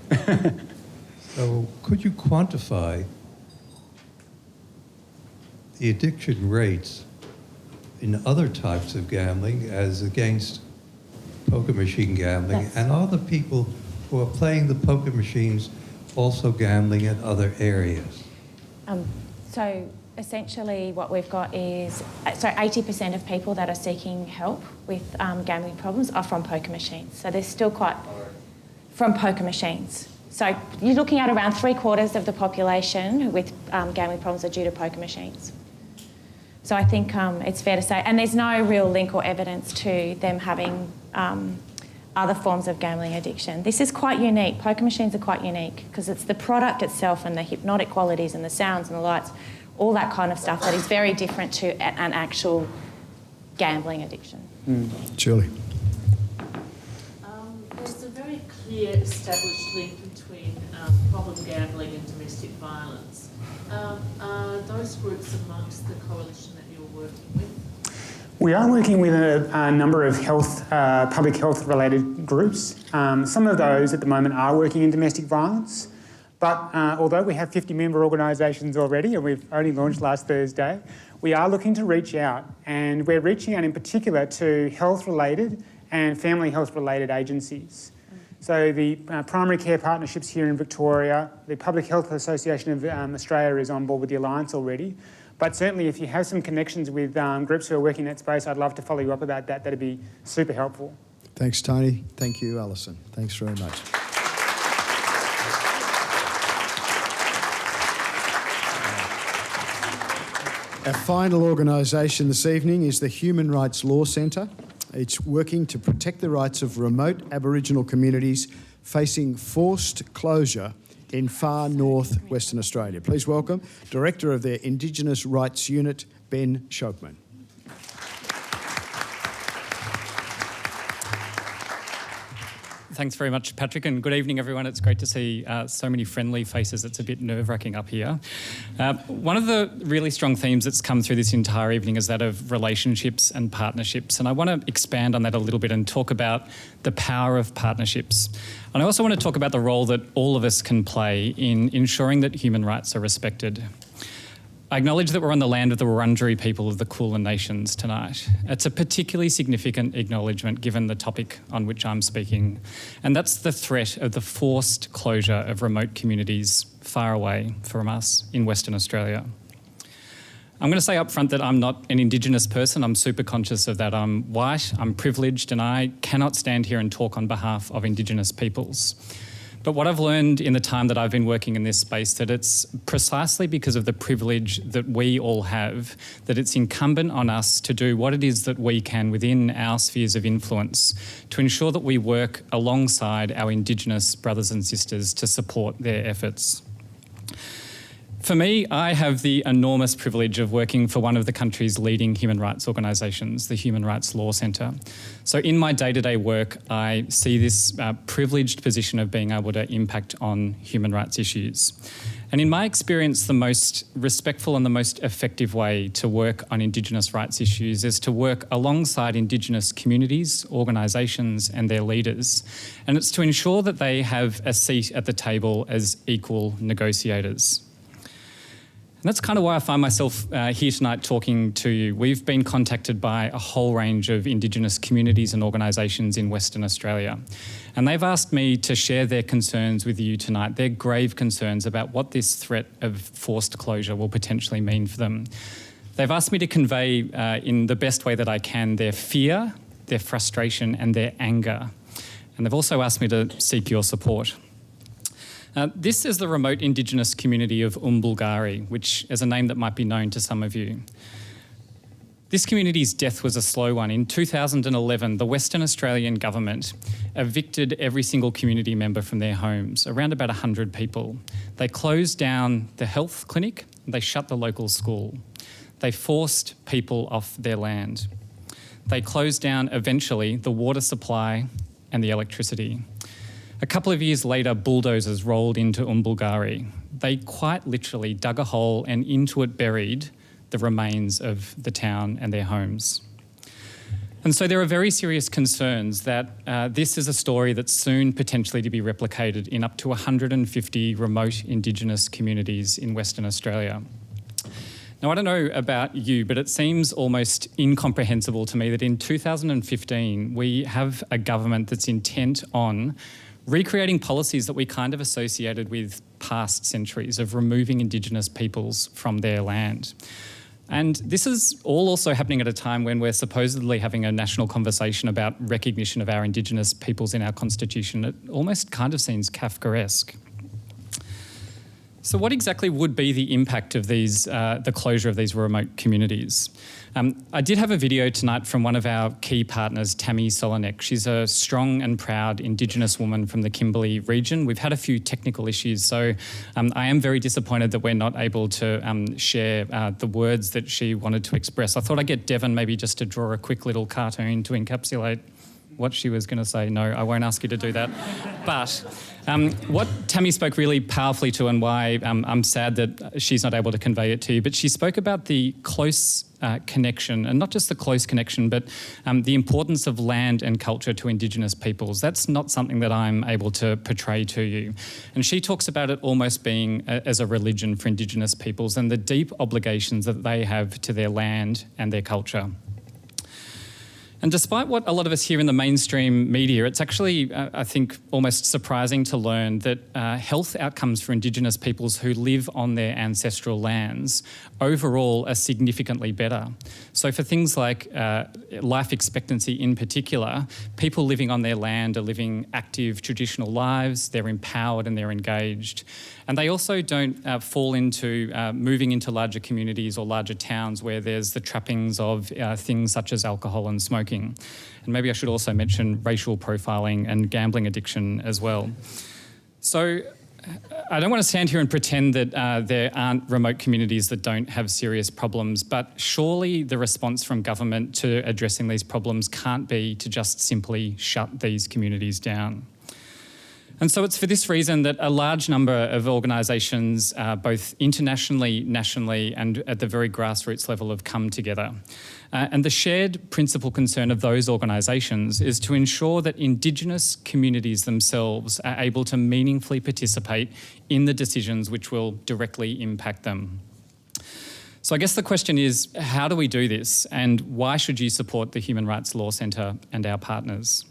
So could you quantify the addiction rates in other types of gambling as against poker machine gambling? Yes. And are the people who are playing the poker machines also gambling in other areas? So essentially what we've got is, 80% of people that are seeking help with gambling problems are from poker machines. So there's still quite from poker machines. So you're looking at around 3/4 of the population with gambling problems are due to poker machines. So I think it's fair to say, and there's no real link or evidence to them having other forms of gambling addiction. This is quite unique. Poker machines are quite unique because it's the product itself and the hypnotic qualities and the sounds and the lights, all that kind of stuff that is very different to an actual gambling addiction. Julie. There's a very clear established link between problem gambling and domestic violence. Are those groups amongst the coalition that you're working with? We are working with a number of public health related groups. Some of those at the moment are working in domestic violence, but although we have 50 member organisations already and we've only launched last Thursday, we are looking to reach out, and we're reaching out in particular to health related and family health related agencies. So the primary care partnerships here in Victoria, the Public Health Association of Australia is on board with the Alliance already. But certainly if you have some connections with groups who are working in that space, I'd love to follow you up about that. That'd be super helpful. Thanks, Tony. Thank you, Alison. Thanks very much. Our final organisation this evening is the Human Rights Law Centre. It's working to protect the rights of remote Aboriginal communities facing forced closure in far north Western Australia. Please welcome Director of their Indigenous Rights Unit, Ben Shokman. Thanks very much, Patrick, and good evening, everyone. It's great to see so many friendly faces. It's a bit nerve-wracking up here. One of the really strong themes that's come through this entire evening is that of relationships and partnerships, and I want to expand on that a little bit and talk about the power of partnerships. And I also want to talk about the role that all of us can play in ensuring that human rights are respected. I acknowledge that we're on the land of the Wurundjeri people of the Kulin Nations tonight. It's a particularly significant acknowledgement given the topic on which I'm speaking, and that's the threat of the forced closure of remote communities far away from us in Western Australia. I'm going to say up front that I'm not an Indigenous person. I'm super conscious of that. I'm white, I'm privileged, and I cannot stand here and talk on behalf of Indigenous peoples. But what I've learned in the time that I've been working in this space, that it's precisely because of the privilege that we all have, that it's incumbent on us to do what it is that we can within our spheres of influence to ensure that we work alongside our Indigenous brothers and sisters to support their efforts. For me, I have the enormous privilege of working for one of the country's leading human rights organisations, the Human Rights Law Centre. So in my day-to-day work, I see this privileged position of being able to impact on human rights issues. And in my experience, the most respectful and the most effective way to work on Indigenous rights issues is to work alongside Indigenous communities, organisations and their leaders. And it's to ensure that they have a seat at the table as equal negotiators. And that's kind of why I find myself here tonight talking to you. We've been contacted by a whole range of Indigenous communities and organisations in Western Australia. And they've asked me to share their concerns with you tonight, their grave concerns about what this threat of forced closure will potentially mean for them. They've asked me to convey in the best way that I can their fear, their frustration and their anger. And they've also asked me to seek your support. This is the remote Indigenous community of Umbulgari, which is a name that might be known to some of you. This community's death was a slow one. In 2011, the Western Australian government evicted every single community member from their homes, around about 100 people. They closed down the health clinic, they shut the local school. They forced people off their land. They closed down, eventually, the water supply and the electricity. A couple of years later, bulldozers rolled into Umbulgari. They quite literally dug a hole and into it buried the remains of the town and their homes. And so there are very serious concerns that this is a story that's soon potentially to be replicated in up to 150 remote Indigenous communities in Western Australia. Now, I don't know about you, but it seems almost incomprehensible to me that in 2015, we have a government that's intent on recreating policies that we kind of associated with past centuries of removing Indigenous peoples from their land. And this is all also happening at a time when we're supposedly having a national conversation about recognition of our Indigenous peoples in our constitution. It almost kind of seems Kafkaesque. So what exactly would be the impact of these, the closure of these remote communities? I did have a video tonight from one of our key partners, Tammy Solonek. She's a strong and proud Indigenous woman from the Kimberley region. We've had a few technical issues, so I am very disappointed that we're not able to share the words that she wanted to express. I thought I'd get Devon maybe just to draw a quick little cartoon to encapsulate what she was going to say. No, I won't ask you to do that. But what Tammy spoke really powerfully to, and why I'm sad that she's not able to convey it to you, but she spoke about the close connection, and not just the close connection, but the importance of land and culture to Indigenous peoples. That's not something that I'm able to portray to you. And she talks about it almost being as a religion for Indigenous peoples and the deep obligations that they have to their land and their culture. And despite what a lot of us hear in the mainstream media, it's actually, I think, almost surprising to learn that health outcomes for Indigenous peoples who live on their ancestral lands overall are significantly better. So for things like life expectancy in particular, people living on their land are living active traditional lives, they're empowered and they're engaged. And they also don't fall into moving into larger communities or larger towns where there's the trappings of things such as alcohol and smoking. And maybe I should also mention racial profiling and gambling addiction as well. So I don't want to stand here and pretend that there aren't remote communities that don't have serious problems, but surely the response from government to addressing these problems can't be to just simply shut these communities down. And so it's for this reason that a large number of organisations, both internationally, nationally, and at the very grassroots level, have come together. And the shared principal concern of those organisations is to ensure that Indigenous communities themselves are able to meaningfully participate in the decisions which will directly impact them. So I guess the question is, how do we do this? And why should you support the Human Rights Law Centre and our partners?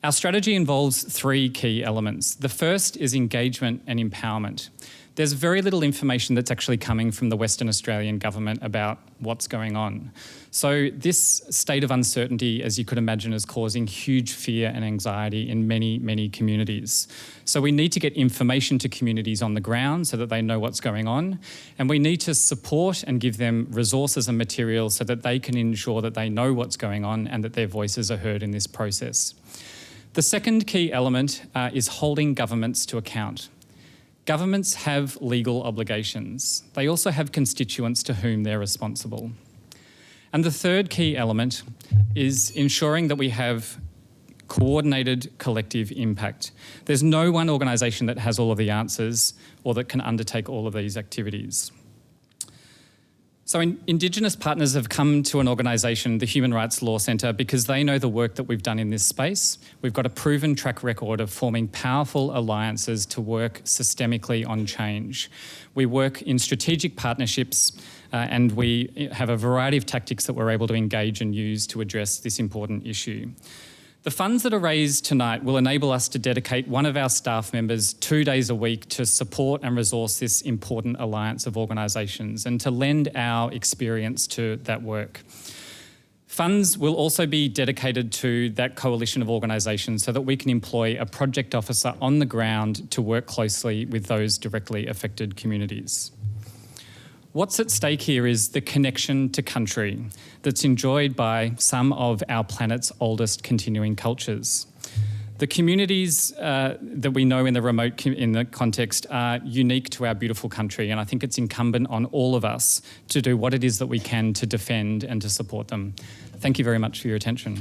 Our strategy involves three key elements. The first is engagement and empowerment. There's very little information that's actually coming from the Western Australian government about what's going on. So this state of uncertainty, as you could imagine, is causing huge fear and anxiety in many, many communities. So we need to get information to communities on the ground so that they know what's going on. And we need to support and give them resources and materials so that they can ensure that they know what's going on and that their voices are heard in this process. The second key element is holding governments to account. Governments have legal obligations. They also have constituents to whom they're responsible. And the third key element is ensuring that we have coordinated collective impact. There's no one organisation that has all of the answers or that can undertake all of these activities. So Indigenous partners have come to an organisation, the Human Rights Law Centre, because they know the work that we've done in this space. We've got a proven track record of forming powerful alliances to work systemically on change. We work in strategic partnerships and we have a variety of tactics that we're able to engage and use to address this important issue. The funds that are raised tonight will enable us to dedicate one of our staff members 2 days a week to support and resource this important alliance of organisations and to lend our experience to that work. Funds will also be dedicated to that coalition of organisations so that we can employ a project officer on the ground to work closely with those directly affected communities. What's at stake here is the connection to country that's enjoyed by some of our planet's oldest continuing cultures. The communities that we know in the remote in the context are unique to our beautiful country, and I think it's incumbent on all of us to do what it is that we can to defend and to support them. Thank you very much for your attention.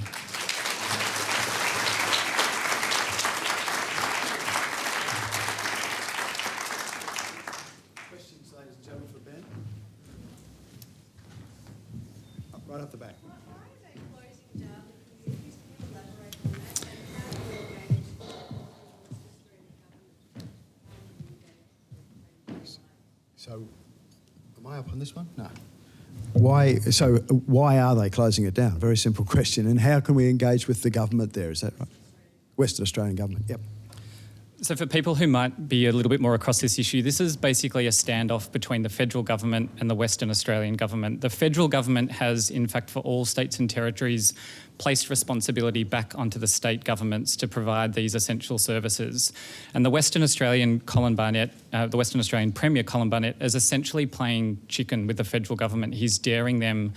Questions, ladies and gentlemen, for Ben? Right up the back. So, am I up on this one? No. Why are they closing it down? Very simple question. And how can we engage with the government there? Is that right? Western Australian government, yep. So for people who might be a little bit more across this issue, this is basically a standoff between the federal government and the Western Australian government. The federal government has, in fact, for all states and territories, placed responsibility back onto the state governments to provide these essential services. And the Western Australian Premier Colin Barnett is essentially playing chicken with the federal government. He's daring them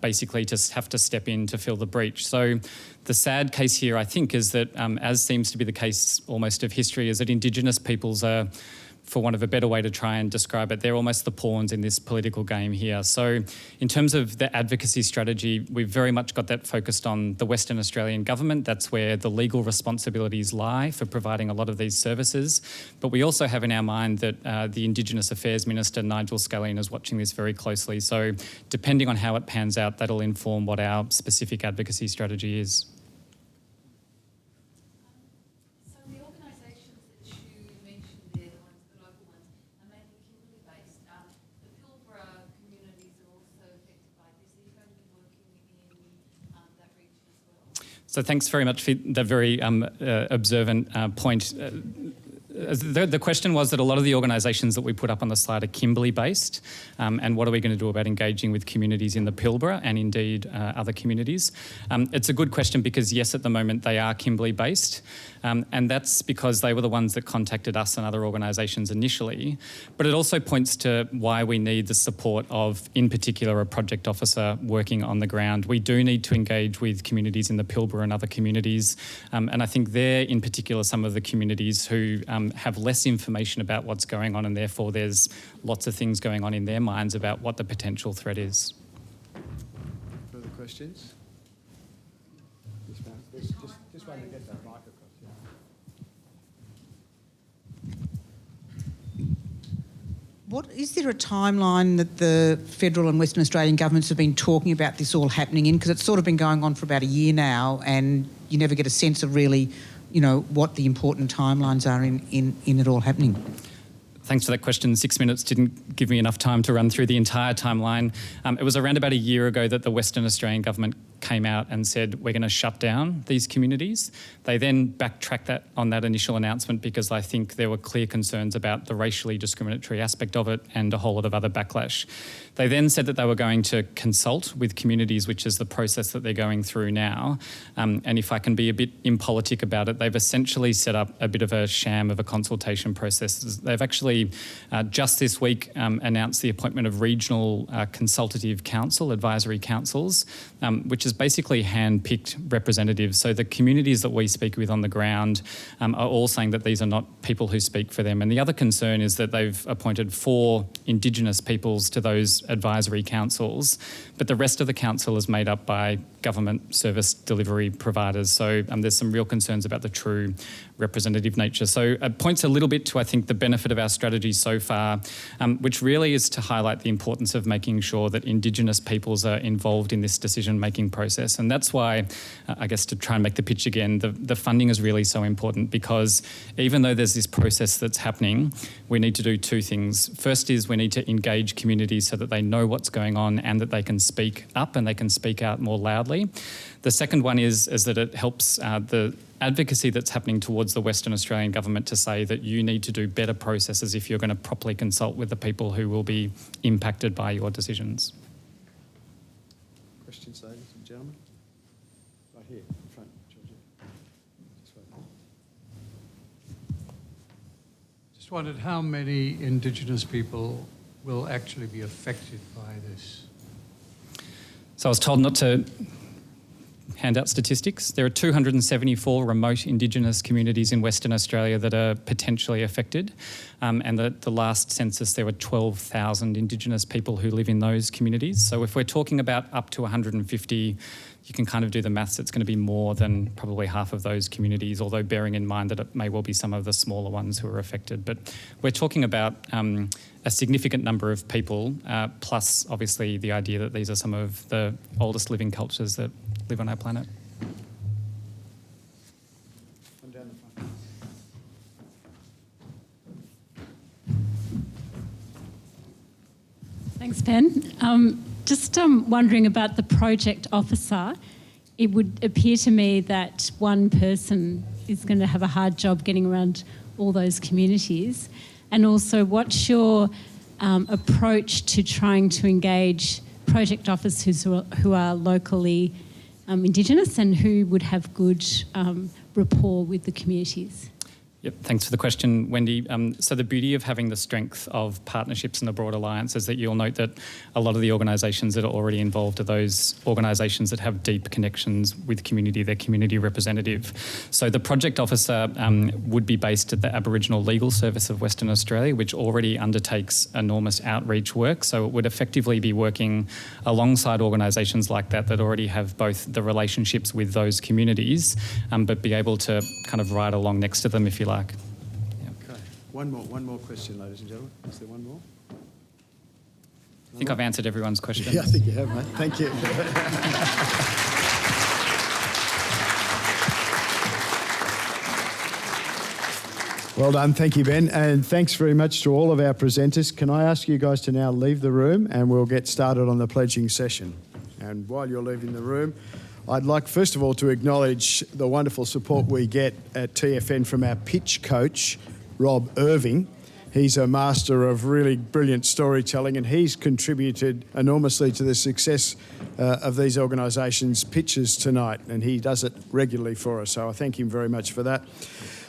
basically to have to step in to fill the breach. So the sad case here, I think, is that, as seems to be the case almost of history, is that Indigenous peoples are, for want of a better way to try and describe it, they're almost the pawns in this political game here. So in terms of the advocacy strategy, we've very much got that focused on the Western Australian government. That's where the legal responsibilities lie for providing a lot of these services. But we also have in our mind that the Indigenous Affairs Minister, Nigel Scullion, is watching this very closely. So depending on how it pans out, that'll inform what our specific advocacy strategy is. So thanks very much for the very observant point. The question was that a lot of the organisations that we put up on the slide are Kimberley-based, and what are we going to do about engaging with communities in the Pilbara and indeed other communities? It's a good question because, yes, at the moment they are Kimberley-based, and that's because they were the ones that contacted us and other organisations initially. But it also points to why we need the support of, in particular, a project officer working on the ground. We do need to engage with communities in the Pilbara and other communities, and I think they're, in particular, some of the communities who have less information about what's going on, and therefore there's lots of things going on in their minds about what the potential threat is. Further questions? Just wait to get that mic across. What is there a timeline that the federal and Western Australian governments have been talking about this all happening in? Because it's sort of been going on for about a year now, and you never get a sense of really, you know, what the important timelines are in it all happening. Thanks for that question. 6 minutes didn't give me enough time to run through the entire timeline. It was around about a year ago that the Western Australian government came out and said, we're going to shut down these communities. They then backtracked that on that initial announcement because I think there were clear concerns about the racially discriminatory aspect of it and a whole lot of other backlash. They then said that they were going to consult with communities, which is the process that they're going through now. And if I can be a bit impolitic about it, they've essentially set up a bit of a sham of a consultation process. They've actually just this week announced the appointment of regional consultative council, advisory councils, which is basically hand-picked representatives. So the communities that we speak with on the ground are all saying that these are not people who speak for them. And the other concern is that they've appointed 4 Indigenous peoples to those advisory councils, but the rest of the council is made up by government service delivery providers. So there's some real concerns about the true representative nature. So it points a little bit to, I think, the benefit of our strategy so far, which really is to highlight the importance of making sure that Indigenous peoples are involved in this decision-making process. And that's why, I guess, to try and make the pitch again, the funding is really so important, because even though there's this process that's happening, we need to do two things. First is we need to engage communities so that they know what's going on and that they can speak up and they can speak out more loudly. The second one is that it helps the advocacy that's happening towards the Western Australian government to say that you need to do better processes if you're going to properly consult with the people who will be impacted by your decisions. Questions, ladies and gentlemen? Right here, in front, Georgia. Just wondered how many Indigenous people will actually be affected by this? So I was told not to hand out statistics. There are 274 remote Indigenous communities in Western Australia that are potentially affected. And the last census, there were 12,000 Indigenous people who live in those communities. So if we're talking about up to 150, you can kind of do the maths. It's going to be more than probably half of those communities, although bearing in mind that it may well be some of the smaller ones who are affected. But we're talking about a significant number of people, plus obviously the idea that these are some of the oldest living cultures that live on our planet. Come down the front. Thanks, Ben. Just wondering about the project officer. It would appear to me that one person is going to have a hard job getting around all those communities. And also, what's your approach to trying to engage project officers who are locally Indigenous and who would have good rapport with the communities? Yep, thanks for the question, Wendy. So the beauty of having the strength of partnerships in the broad alliance is that you'll note that a lot of the organisations that are already involved are those organisations that have deep connections with community, their community representative. So the project officer would be based at the Aboriginal Legal Service of Western Australia, which already undertakes enormous outreach work. So it would effectively be working alongside organisations like that already have both the relationships with those communities, but be able to kind of ride along next to them, if you like. Okay. One more question, ladies and gentlemen. Is there one more? I think I've answered everyone's question. Yeah, I think you have, mate. Thank you. Well done. Thank you, Ben. And thanks very much to all of our presenters. Can I ask you guys to now leave the room and we'll get started on the pledging session. And while you're leaving the room, I'd like, first of all, to acknowledge the wonderful support we get at TFN from our pitch coach, Rob Irving. He's a master of really brilliant storytelling and he's contributed enormously to the success of these organisations' pitches tonight, and he does it regularly for us, so I thank him very much for that.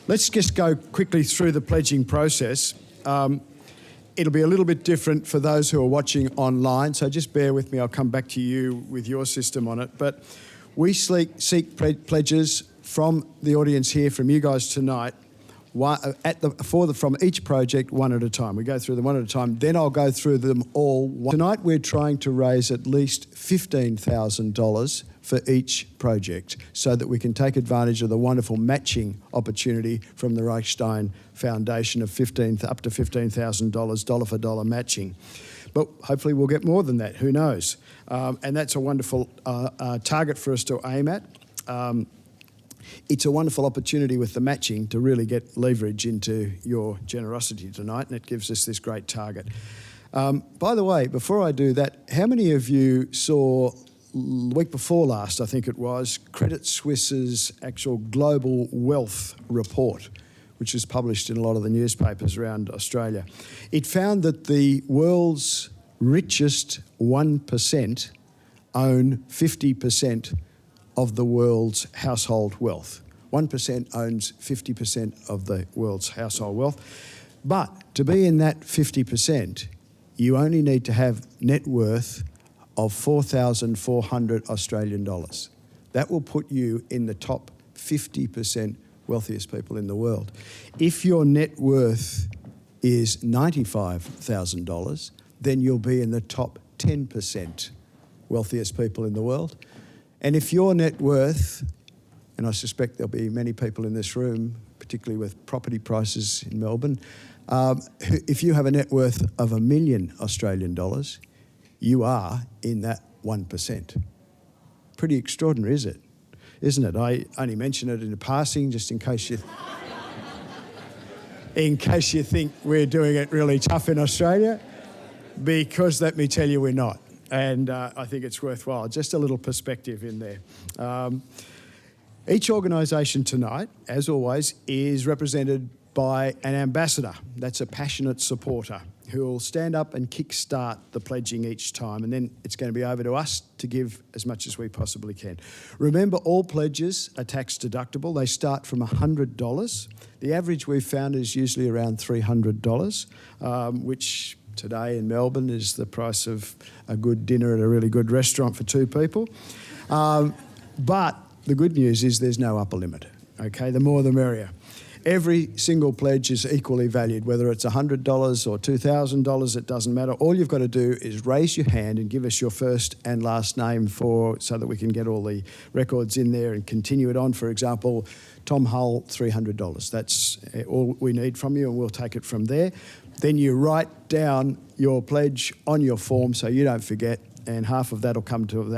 Let's just go quickly through the pledging process. It'll be a little bit different for those who are watching online, so just bear with me. I'll come back to you with your system on it. But we seek pledges from the audience here, from you guys tonight, from each project one at a time. We go through them one at a time, then I'll go through them all. Tonight we're trying to raise at least $15,000 for each project so that we can take advantage of the wonderful matching opportunity from the Reichstein Foundation of up to $15,000 dollar for dollar matching. But hopefully we'll get more than that, who knows? And that's a wonderful target for us to aim at. It's a wonderful opportunity with the matching to really get leverage into your generosity tonight, and it gives us this great target. By the way, before I do that, how many of you saw the week before last, I think it was, Credit Suisse's actual global wealth report, which is published in a lot of the newspapers around Australia? It found that the world's richest 1% own 50% of the world's household wealth. 1% owns 50% of the world's household wealth. But to be in that 50%, you only need to have net worth of 4,400 Australian dollars. That will put you in the top 50% wealthiest people in the world. If your net worth is $95,000, then you'll be in the top 10% wealthiest people in the world. And if your net worth, and I suspect there'll be many people in this room, particularly with property prices in Melbourne, if you have a net worth of $1 million Australian dollars, you are in that 1%. Pretty extraordinary, isn't it? I only mention it in passing, just in case you think we're doing it really tough in Australia, because let me tell you, we're not. And I think it's worthwhile. Just a little perspective in there. Each organisation tonight, as always, is represented by an ambassador. That's a passionate supporter who will stand up and kickstart the pledging each time, and then it's going to be over to us to give as much as we possibly can. Remember, all pledges are tax deductible. They start from $100. The average we've found is usually around $300, which today in Melbourne is the price of a good dinner at a really good restaurant for two people. But the good news is there's no upper limit, okay? The more the merrier. Every single pledge is equally valued, whether it's $100 or $2,000, it doesn't matter. All you've got to do is raise your hand and give us your first and last name so that we can get all the records in there and continue it on. For example, Tom Hull, $300. That's all we need from you, and we'll take it from there. Then you write down your pledge on your form so you don't forget, and half of that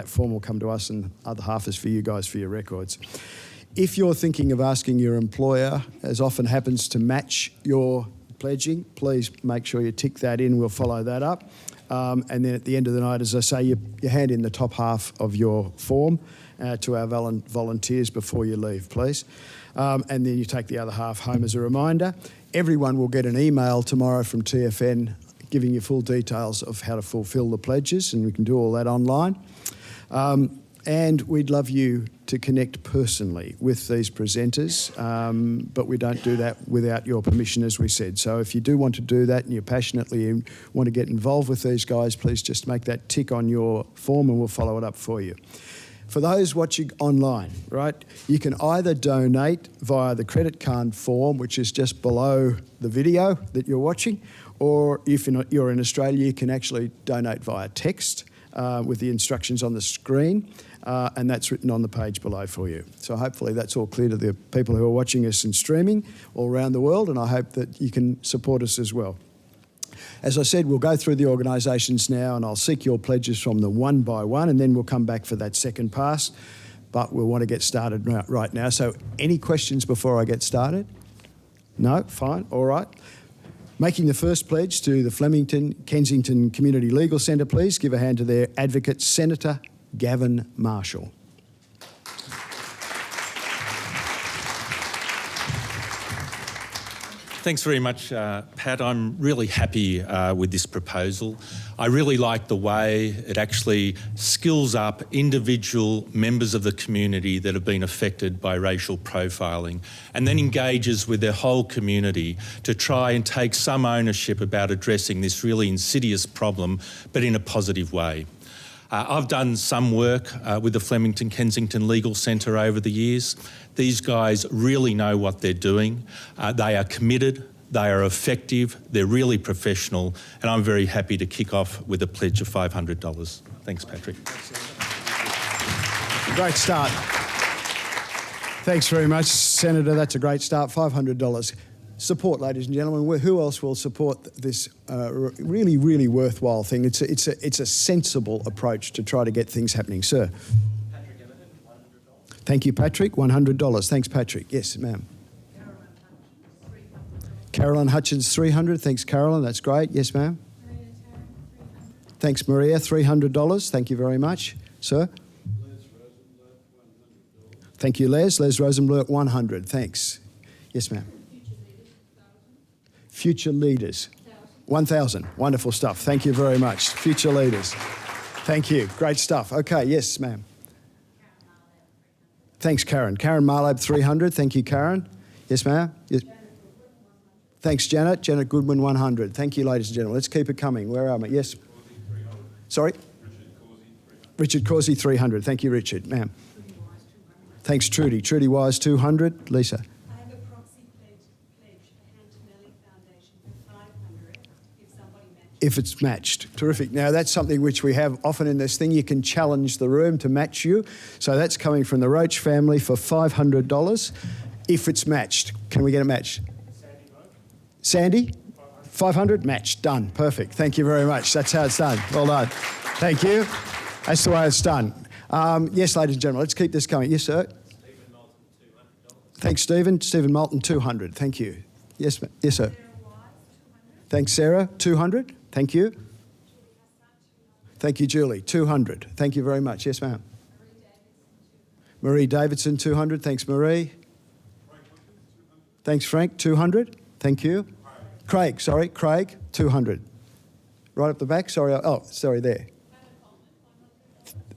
form will come to us, and the other half is for you guys for your records. If you're thinking of asking your employer, as often happens, to match your pledging, please make sure you tick that in. We'll follow that up. And then at the end of the night, as I say, you hand in the top half of your form to our volunteers before you leave, please. And then you take the other half home as a reminder. Everyone will get an email tomorrow from TFN giving you full details of how to fulfil the pledges, and we can do all that online. And we'd love you to connect personally with these presenters, but we don't do that without your permission, as we said. So if you do want to do that and you passionately want to get involved with these guys, please just make that tick on your form and we'll follow it up for you. For those watching online, right, you can either donate via the credit card form, which is just below the video that you're watching, or if you're in Australia, you can actually donate via text with the instructions on the screen. And that's written on the page below for you. So hopefully that's all clear to the people who are watching us in streaming all around the world, and I hope that you can support us as well. As I said, we'll go through the organisations now, and I'll seek your pledges from them one by one, and then we'll come back for that second pass. But we'll want to get started right now. So any questions before I get started? No? Fine. All right. Making the first pledge to the Flemington Kensington Community Legal Centre, please give a hand to their advocate, Senator Gavin Marshall. Thanks very much, Pat. I'm really happy with this proposal. I really like the way it actually skills up individual members of the community that have been affected by racial profiling, and then engages with their whole community to try and take some ownership about addressing this really insidious problem, but in a positive way. I've done some work with the Flemington Kensington Legal Centre over the years. These guys really know what they're doing. They are committed, they are effective, they're really professional, and I'm very happy to kick off with a pledge of $500. Thanks, Patrick. Great start. Thanks very much, Senator. That's a great start, $500. Support, ladies and gentlemen. Who else will support this really, really worthwhile thing? It's a sensible approach to try to get things happening. Sir. Patrick Everton, $100. Thank you, Patrick. $100. Thanks, Patrick. Yes, ma'am. Carolyn Hutchins, $300. Thanks, Carolyn. That's great. Yes, ma'am. Thanks, Maria. $300. Thank you very much. Sir. Thank you, Les. Les Rosenbluth, $100. Thanks. Yes, ma'am. Future Leaders, 1,000. Wonderful stuff. Thank you very much. Future Leaders. Thank you. Great stuff. Okay, yes, ma'am. Thanks, Karen. Karen Marlobe, 300. Thank you, Karen. Yes, ma'am. Yes. Thanks, Janet. Janet Goodwin, 100. Thank you, ladies and gentlemen. Let's keep it coming. Where am I? Yes. Sorry? Richard Causey, 300. Thank you, Richard. Ma'am. Thanks, Trudy. Trudy Wise, 200. Lisa. if it's matched. Terrific. Now, that's something which we have often in this thing. You can challenge the room to match you. So that's coming from the Roach family for $500 if it's matched. Can we get a match? Sandy? 500? Matched. Done. Perfect. Thank you very much. That's how it's done. Well done. Thank you. That's the way it's done. Yes, ladies and gentlemen, let's keep this going. Yes, sir? Thanks, Stephen. Stephen Moulton, 200. Thank you. Yes, yes, sir. Thanks, Sarah. 200. Thank you. Thank you, Julie. 200. Thank you very much. Yes, ma'am. Marie Davidson, 200. Thanks, Marie. Thanks, Frank. 200. Thank you. Craig, 200. Right up the back. Sorry, there.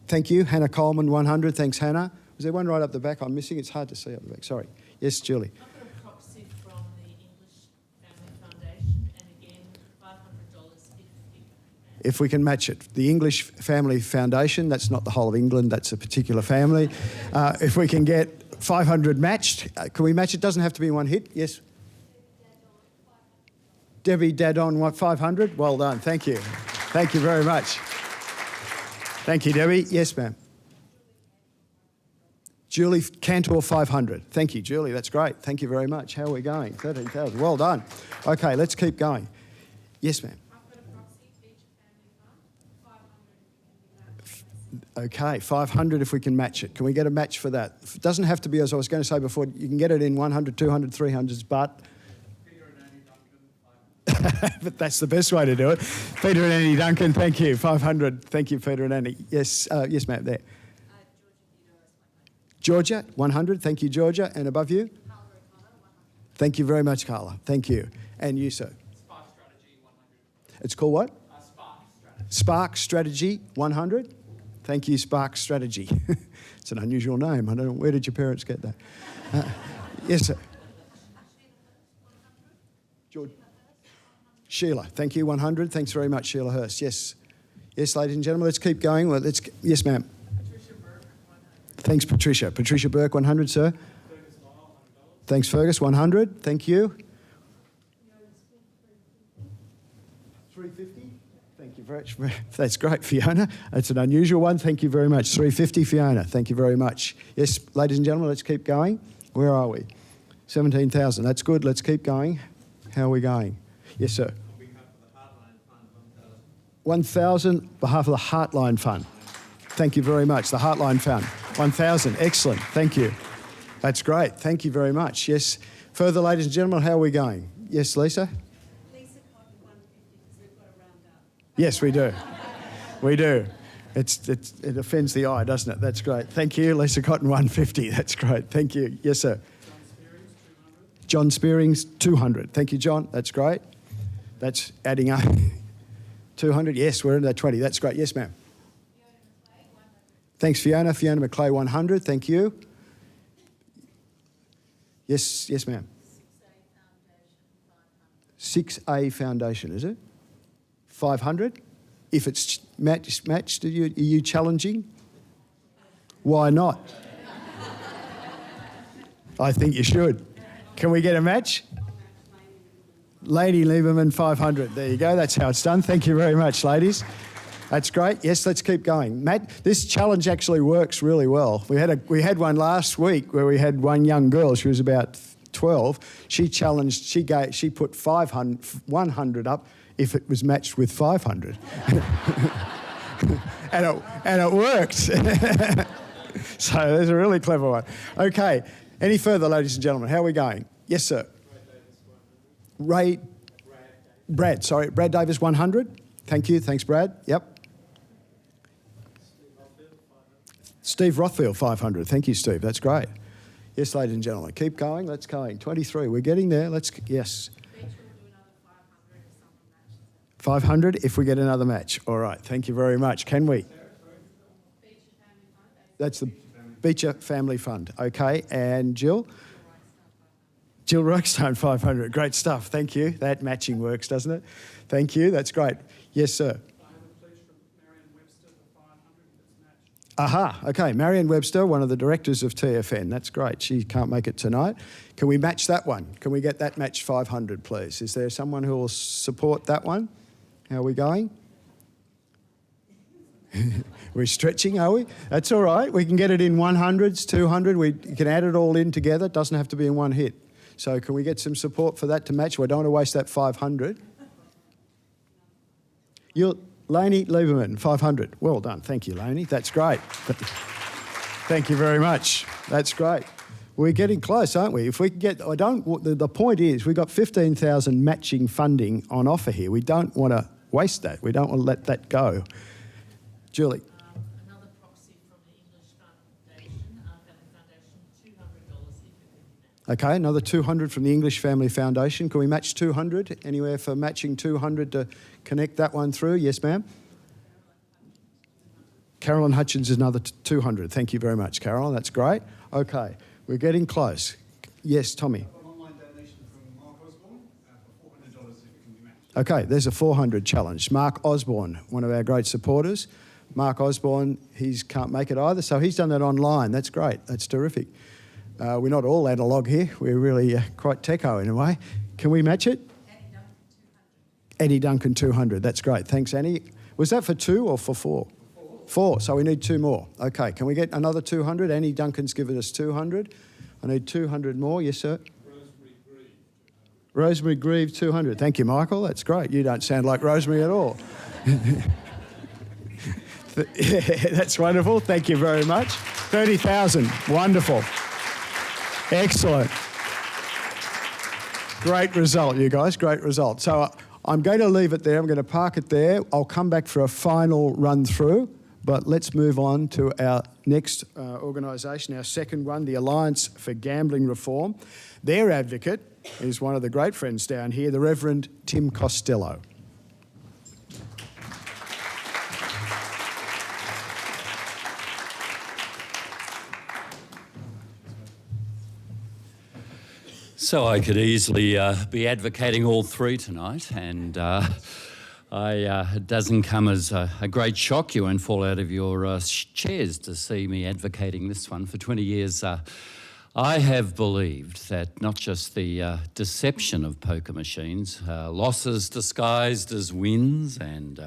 Thank you. Hannah Coleman, 100. Thanks, Hannah. Was there one right up the back I'm missing? It's hard to see up the back. Sorry. Yes, Julie. I've got a proxy from the English Family Foundation, and again, $500 if we can match it. The English Family Foundation, that's not the whole of England, that's a particular family. If we can get 500 matched, can we match it? Doesn't have to be in one hit. Yes? Debbie Dadon, 500? Well done, thank you. Thank you very much. Thank you, Debbie. Yes, ma'am. Julie Cantor, 500. Thank you, Julie, that's great. Thank you very much. How are we going? 13,000, well done. Okay, let's keep going. Yes, ma'am. Okay, 500 if we can match it. Can we get a match for that? It doesn't have to be, as I was going to say before, you can get it in 100, 200, 300s, but... but that's the best way to do it. Peter and Annie Duncan, thank you. 500. Thank you, Peter and Annie. Yes, yes, ma'am, there. Georgia, 100. Thank you, Georgia. And above you? Thank you very much, Carla. Thank you. And you, sir? Spark Strategy, 100. It's called what? Spark Strategy. Spark Strategy, 100. Thank you, Spark Strategy. It's an unusual name. I don't know, where did your parents get that? Yes, sir. George. Sheila, thank you, 100. Thanks very much, Sheila Hurst. Yes. Yes, ladies and gentlemen, let's keep going. Well, yes, ma'am. Patricia Burke, 100. Thanks, Patricia. Patricia Burke, 100, sir. Fergus Lyle, $100. Thanks, Fergus, 100. Thank you. 350. Thank you very much. That's great, Fiona. That's an unusual one. Thank you very much. 350, Fiona. Thank you very much. Yes, ladies and gentlemen, let's keep going. Where are we? 17,000. That's good. Let's keep going. How are we going? Yes, sir. 1,000, behalf of the Heartline Fund. Thank you very much. The Heartline Fund. 1,000. Excellent. Thank you. That's great. Thank you very much. Yes. Further, ladies and gentlemen, how are we going? Yes, Lisa? Yes, we do. We do. It offends the eye, doesn't it? That's great. Thank you, Lisa Cotton, 150. That's great. Thank you. Yes, sir. John Spearings, 200. Thank you, John. That's great. That's adding up. 200. Yes, we're in that 20. That's great. Yes, ma'am. Thanks, Fiona. Fiona McClay, 100. Thank you. Yes, yes, ma'am. 6A Foundation, is it? 500. If it's matched, are you challenging? Why not? I think you should. Can we get a match? Lady Lieberman, 500. There you go. That's how it's done. Thank you very much, ladies. That's great. Yes, let's keep going. Matt, this challenge actually works really well. We had one last week where we had one young girl. She was about 12. She challenged. She put 100 up if it was matched with 500, and it worked. So there's a really clever one. Okay. Any further, ladies and gentlemen? How are we going? Yes, sir. Brad Davis, 100. Thank you. Thanks, Brad. Yep. Steve Rothfield, 500. Thank you, Steve. That's great. Yes, ladies and gentlemen. Keep going. Let's go. 23. We're getting there. Yes. 500 if we get another match. All right. Thank you very much. Can we? That's the Beecher Family Fund. Okay. And Jill? Jill Rockstone, 500. Great stuff. Thank you. That matching works, doesn't it? Thank you. That's great. Yes, sir. Aha. Okay. Marion Webster, one of the directors of TFN. That's great. She can't make it tonight. Can we match that one? Can we get that match 500, please? Is there someone who will support that one? How are we going? We're stretching, are we? That's all right. We can get it in 100s, 200. We can add it all in together. It doesn't have to be in one hit. So can we get some support for that to match? We don't want to waste that 500. Lainey Lieberman, 500. Well done. Thank you, Lainey. That's great. Thank you very much. That's great. We're getting close, aren't we? If we can get, the point is we've got 15,000 matching funding on offer here. We don't want to waste that. We don't want to let that go. Julie. Another proxy from the English Foundation, Family Foundation, $200 if it can be matched. Okay, another 200 from the English Family Foundation. Can we match 200? Anywhere for matching 200 to connect that one through? Yes, ma'am. Carolyn Hutchins is another 200. Thank you very much, Carolyn. That's great. Okay, we're getting close. Yes, Tommy. Okay, there's a 400 challenge. Mark Osborne, one of our great supporters. Mark Osborne, he can't make it either, so he's done that online. That's great. That's terrific. We're not all analogue here. We're really quite techo in a way. Can we match it? Annie Duncan 200. That's great. Thanks, Annie. Was that for 2 or for 4? 4. So we need 2 more. Okay, can we get another 200? Annie Duncan's given us 200. I need 200 more. Yes, sir. Rosemary Grieve 200. Thank you, Michael. That's great. You don't sound like Rosemary at all. That's wonderful. Thank you very much. 30,000. Wonderful. Excellent. Great result, you guys. Great result. So I'm going to leave it there. I'm going to park it there. I'll come back for a final run through, but let's move on to our next organisation, our second one, the Alliance for Gambling Reform. Their advocate is one of the great friends down here, the Reverend Tim Costello. So I could easily be advocating all three tonight, and it doesn't come as a great shock. You won't fall out of your chairs to see me advocating this one. For 20 years, I have believed that not just the deception of poker machines, losses disguised as wins, and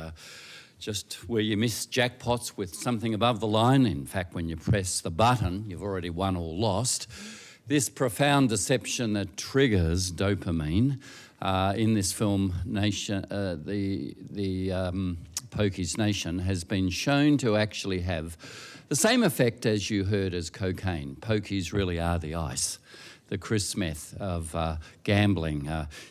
just where you miss jackpots with something above the line. In fact, when you press the button, you've already won or lost. This profound deception that triggers dopamine in this film, Nation, Pokey's Nation, has been shown to actually have the same effect as you heard as cocaine. Pokies really are the ice, the Chris meth of gambling.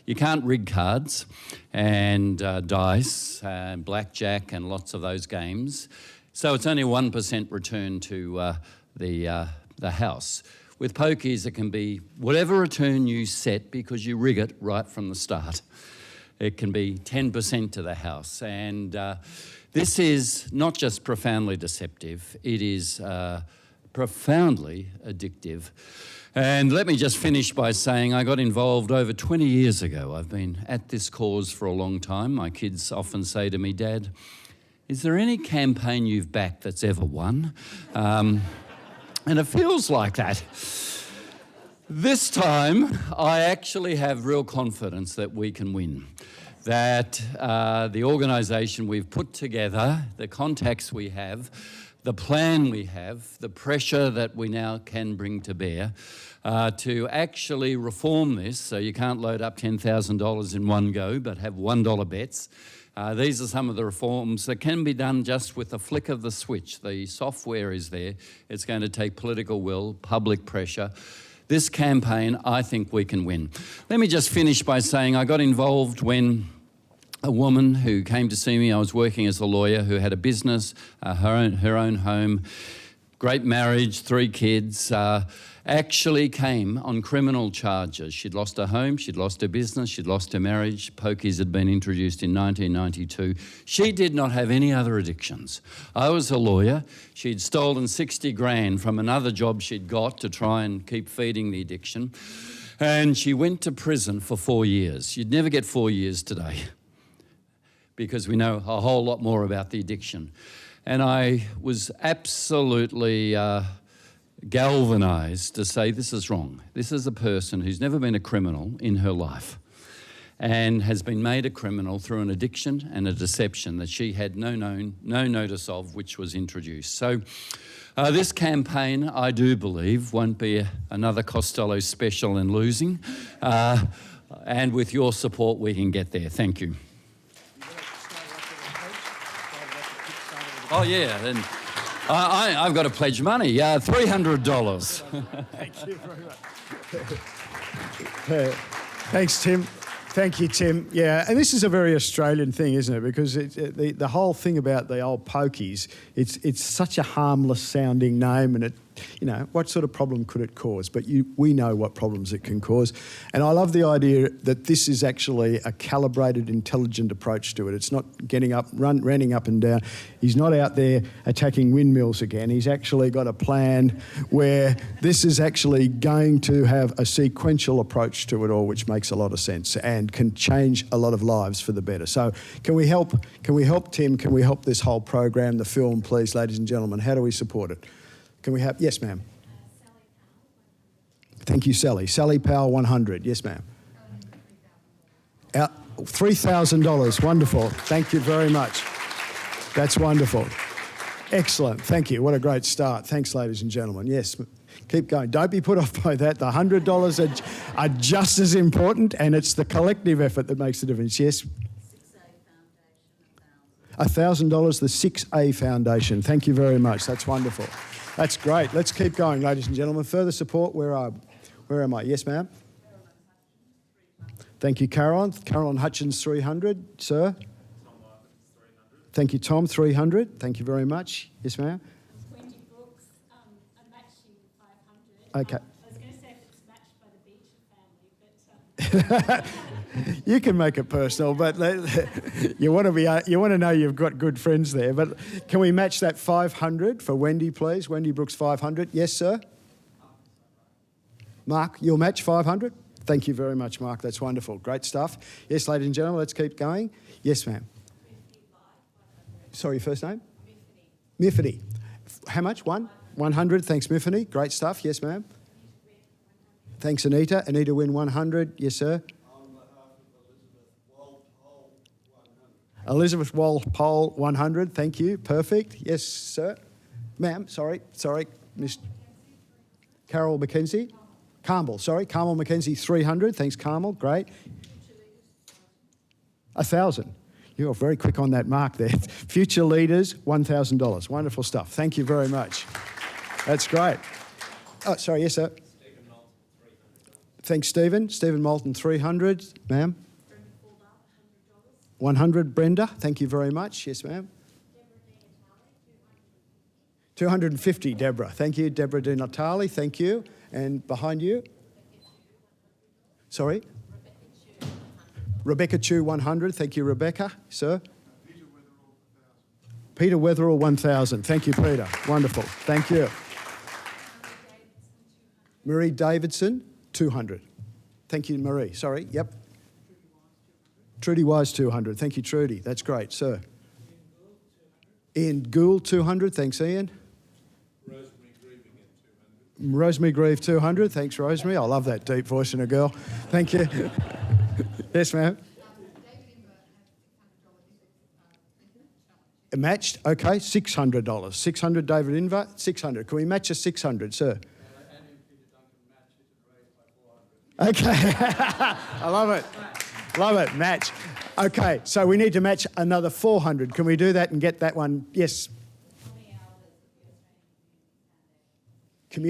You can't rig cards and dice and blackjack and lots of those games. So it's only 1% return to the house. With pokies, it can be whatever return you set because you rig it right from the start. It can be 10% to the house. And this is not just profoundly deceptive, it is profoundly addictive. And let me just finish by saying I got involved over 20 years ago. I've been at this cause for a long time. My kids often say to me, Dad, is there any campaign you've backed that's ever won? And it feels like that. This time, I actually have real confidence that we can win. That the organisation we've put together, the contacts we have, the plan we have, the pressure that we now can bring to bear to actually reform this, so you can't load up $10,000 in one go, but have $1 bets. These are some of the reforms that can be done just with a flick of the switch. The software is there. It's going to take political will, public pressure. This campaign, I think we can win. Let me just finish by saying I got involved when a woman who came to see me, I was working as a lawyer, who had a business, her own home, great marriage, 3 kids, actually came on criminal charges. She'd lost her home, she'd lost her business, she'd lost her marriage. Pokies had been introduced in 1992. She did not have any other addictions. I was a lawyer. She'd stolen 60 grand from another job she'd got to try and keep feeding the addiction. And she went to prison for 4 years. You'd never get 4 years today because we know a whole lot more about the addiction. And I was absolutely galvanised to say this is wrong. This is a person who's never been a criminal in her life. and has been made a criminal through an addiction and a deception that she had no notice of, which was introduced. So this campaign, I do believe, won't be another Costello special and losing. And with your support, we can get there. Thank you. Oh, yeah. And I've got to pledge money. $300. Thank you very much. Thanks, Tim. Thank you, Tim. Yeah, and this is a very Australian thing, isn't it? Because the whole thing about the old pokies, it's such a harmless sounding name, and what sort of problem could it cause? But we know what problems it can cause. And I love the idea that this is actually a calibrated, intelligent approach to it. It's not getting up, running up and down. He's not out there attacking windmills again. He's actually got a plan where this is actually going to have a sequential approach to it all, which makes a lot of sense and can change a lot of lives for the better. So can we help Tim? Can we help this whole program, the film, please, ladies and gentlemen? How do we support it? Can we have... Yes, ma'am. Thank you, Sally. Sally Powell, 100. Yes, ma'am. $3,000. Wonderful. Thank you very much. That's wonderful. Excellent. Thank you. What a great start. Thanks, ladies and gentlemen. Yes, keep going. Don't be put off by that. The $100 are just as important, and it's the collective effort that makes the difference. Yes? $1,000, the 6A Foundation. Thank you very much. That's wonderful. That's great. Let's keep going, ladies and gentlemen. Further support, where am I? Yes, ma'am? Thank you, Caroline. Caroline Hutchins, 300. Sir? Thank you, Tom, 300. Thank you very much. Yes, ma'am? Wendy Brooks, I'm matching 500. Okay. I was going to say if it's matched by the Beecher family, but... You can make it personal, but you want to know you've got good friends there. But can we match that 500 for Wendy, please? Wendy Brooks, 500. Yes, sir. Mark, you'll match 500. Thank you very much, Mark. That's wonderful. Great stuff. Yes, ladies and gentlemen, let's keep going. Yes, ma'am. Sorry, first name? Miffany. How much? 100. Thanks, Miffany. Great stuff. Yes, ma'am. Thanks, Anita. Anita Wynn, 100. Yes, sir. Elizabeth Walpole, 100. Thank you. Perfect. Yes, sir. Ma'am, sorry. Miss Carol McKenzie. Carmel, sorry. Carmel McKenzie, 300. Thanks, Carmel. Great. 1,000. You're very quick on that mark there. Future Leaders, $1,000. Wonderful stuff. Thank you very much. That's great. Oh, sorry. Yes, sir. Thanks, Stephen. Stephen Moulton, 300. Ma'am. 100, Brenda. Thank you very much. Yes, ma'am. 250, Deborah. Thank you, Deborah Di Natale. Thank you. And behind you? Sorry? Rebecca Chu, 100. Thank you, Rebecca. Sir? Peter Wetherall, 1,000. Thank you, Peter. Wonderful. Thank you. Marie Davidson, 200. Thank you, Marie. Sorry. Yep. Trudy Wise, 200. Thank you, Trudy. That's great, sir. Ian Gould, 200. Thanks, Ian. Rosemary Grieve, 200. Thanks, Rosemary. I love that deep voice in a girl. Thank you. Yes, ma'am. Matched? Okay, $600. 600, David Inver. 600. Can we match a 600, sir? Okay. I love it. Love it. Match. Okay, so we need to match another 400. Can we do that and get that one? Yes.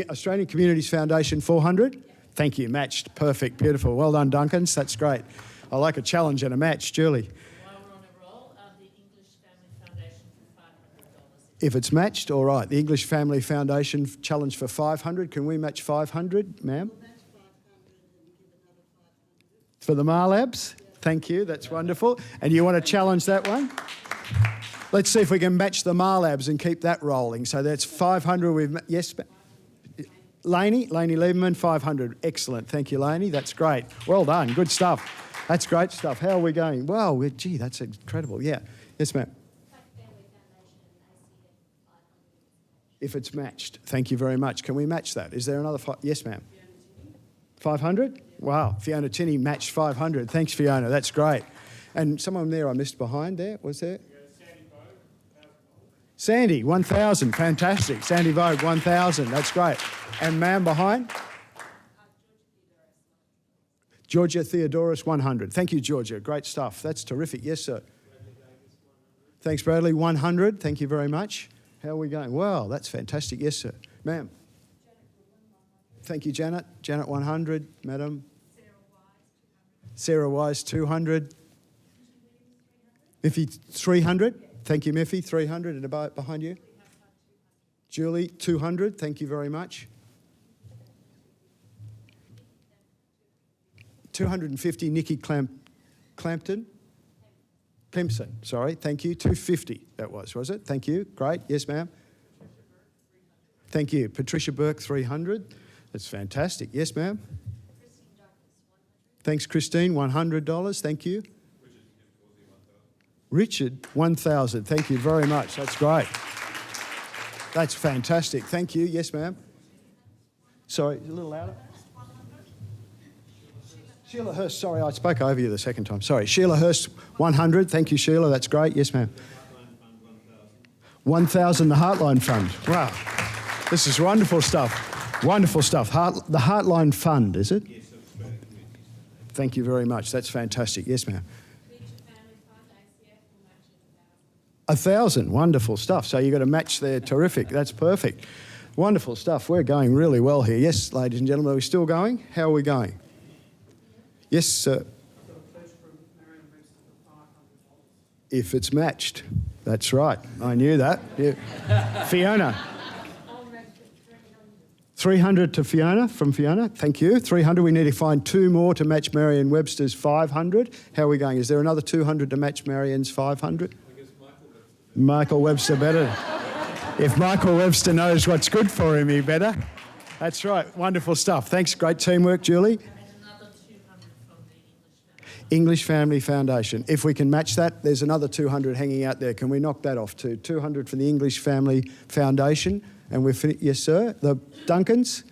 Australian Communities Foundation, 400. Thank you. Matched. Perfect. Beautiful. Well done, Duncans. That's great. I like a challenge and a match. Julie. While we're on a roll, the English Family Foundation for $500. If it's matched, all right. The English Family Foundation challenge for 500. Can we match 500, ma'am? For the Marlabs? Thank you. That's wonderful. And you want to challenge that one? Let's see if we can match the Marlabs and keep that rolling. So that's 500. Yes, Laney Lieberman, 500. Excellent. Thank you, Laney. That's great. Well done. Good stuff. That's great stuff. How are we going? Wow, gee, that's incredible. Yeah. Yes, ma'am. If it's matched. Thank you very much. Can we match that? Is there another? Yes, ma'am. 500? Wow, Fiona Tinney matched 500. Thanks, Fiona, that's great. And someone there I missed behind there, was there? Sandy, 1,000, fantastic. Sandy Vogue, 1,000, that's great. And ma'am behind? Georgia Theodoris, 100. Thank you, Georgia, great stuff. That's terrific. Yes, sir. Thanks, Bradley, 100. Thank you very much. How are we going? Wow, that's fantastic. Yes, sir. Ma'am. Thank you, Janet. Janet, 100. Madam. Sarah Wise, 200. Miffy, 300. Thank you, Miffy, 300. And about behind you? Julie, 200. Thank you very much. 250, Nikki Clempson, sorry, thank you. 250, that was it? Thank you. Great. Yes, ma'am. Thank you. Patricia Burke, 300. That's fantastic. Yes, ma'am. Thanks, Christine. $100. Thank you. Richard, 1,000. Thank you very much. That's great. That's fantastic. Thank you. Yes, ma'am. Sorry, a little louder. Sheila Hurst, sorry, I spoke over you the second time. Sorry. Sheila Hurst, 100. Thank you, Sheila. That's great. Yes, ma'am. 1,000, the Heartline Fund. Wow. This is wonderful stuff. Wonderful stuff. The Heartline Fund, is it? Yes, thank you very much. That's fantastic. Yes, ma'am. 1,000. Wonderful stuff. So you've got a match there. Terrific. That's perfect. Wonderful stuff. We're going really well here. Yes, ladies and gentlemen, are we still going? How are we going? Yes, sir. If it's matched. That's right. I knew that. Yeah. Fiona. 300 to Fiona, from Fiona. Thank you. 300. We need to find 2 more to match Marion Webster's 500. How are we going? Is there another 200 to match Marion's 500? I guess Michael Webster better. If Michael Webster knows what's good for him, he better. That's right. Wonderful stuff. Thanks. Great teamwork, Julie. English Family Foundation. If we can match that, there's another 200 hanging out there. Can we knock that off too? 200 for the English Family Foundation. And we're finished. Yes, sir. The Duncans?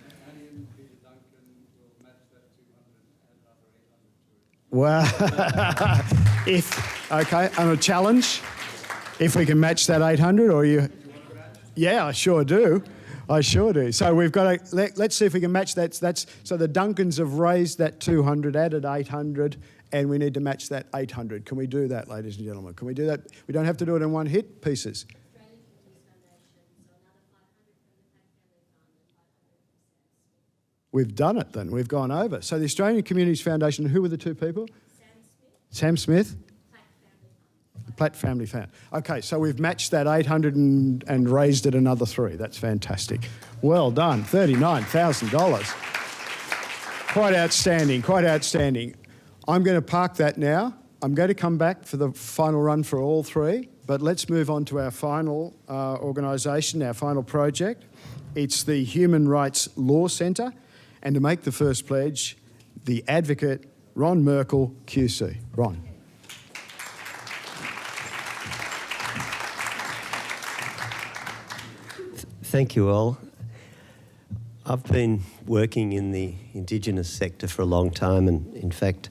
Well, okay, and a challenge. If we can match that 800, or you? Yeah, I sure do. I sure do. So we've got to, let's see if we can match that. So the Duncans have raised that 200, added 800, and we need to match that 800. Can we do that, ladies and gentlemen? Can we do that? We don't have to do it in one hit, pieces. We've done it then. We've gone over. So the Australian Communities Foundation, who were the 2 people? Sam Smith. Platt Family Fund. Okay, so we've matched that 800 and raised it another 3. That's fantastic. Well done. $39,000. Quite outstanding, quite outstanding. I'm going to park that now. I'm going to come back for the final run for all 3, but let's move on to our final organisation, our final project. It's the Human Rights Law Centre. And to make the first pledge, the advocate, Ron Merkel, QC. Ron. Thank you all. I've been working in the Indigenous sector for a long time, and in fact,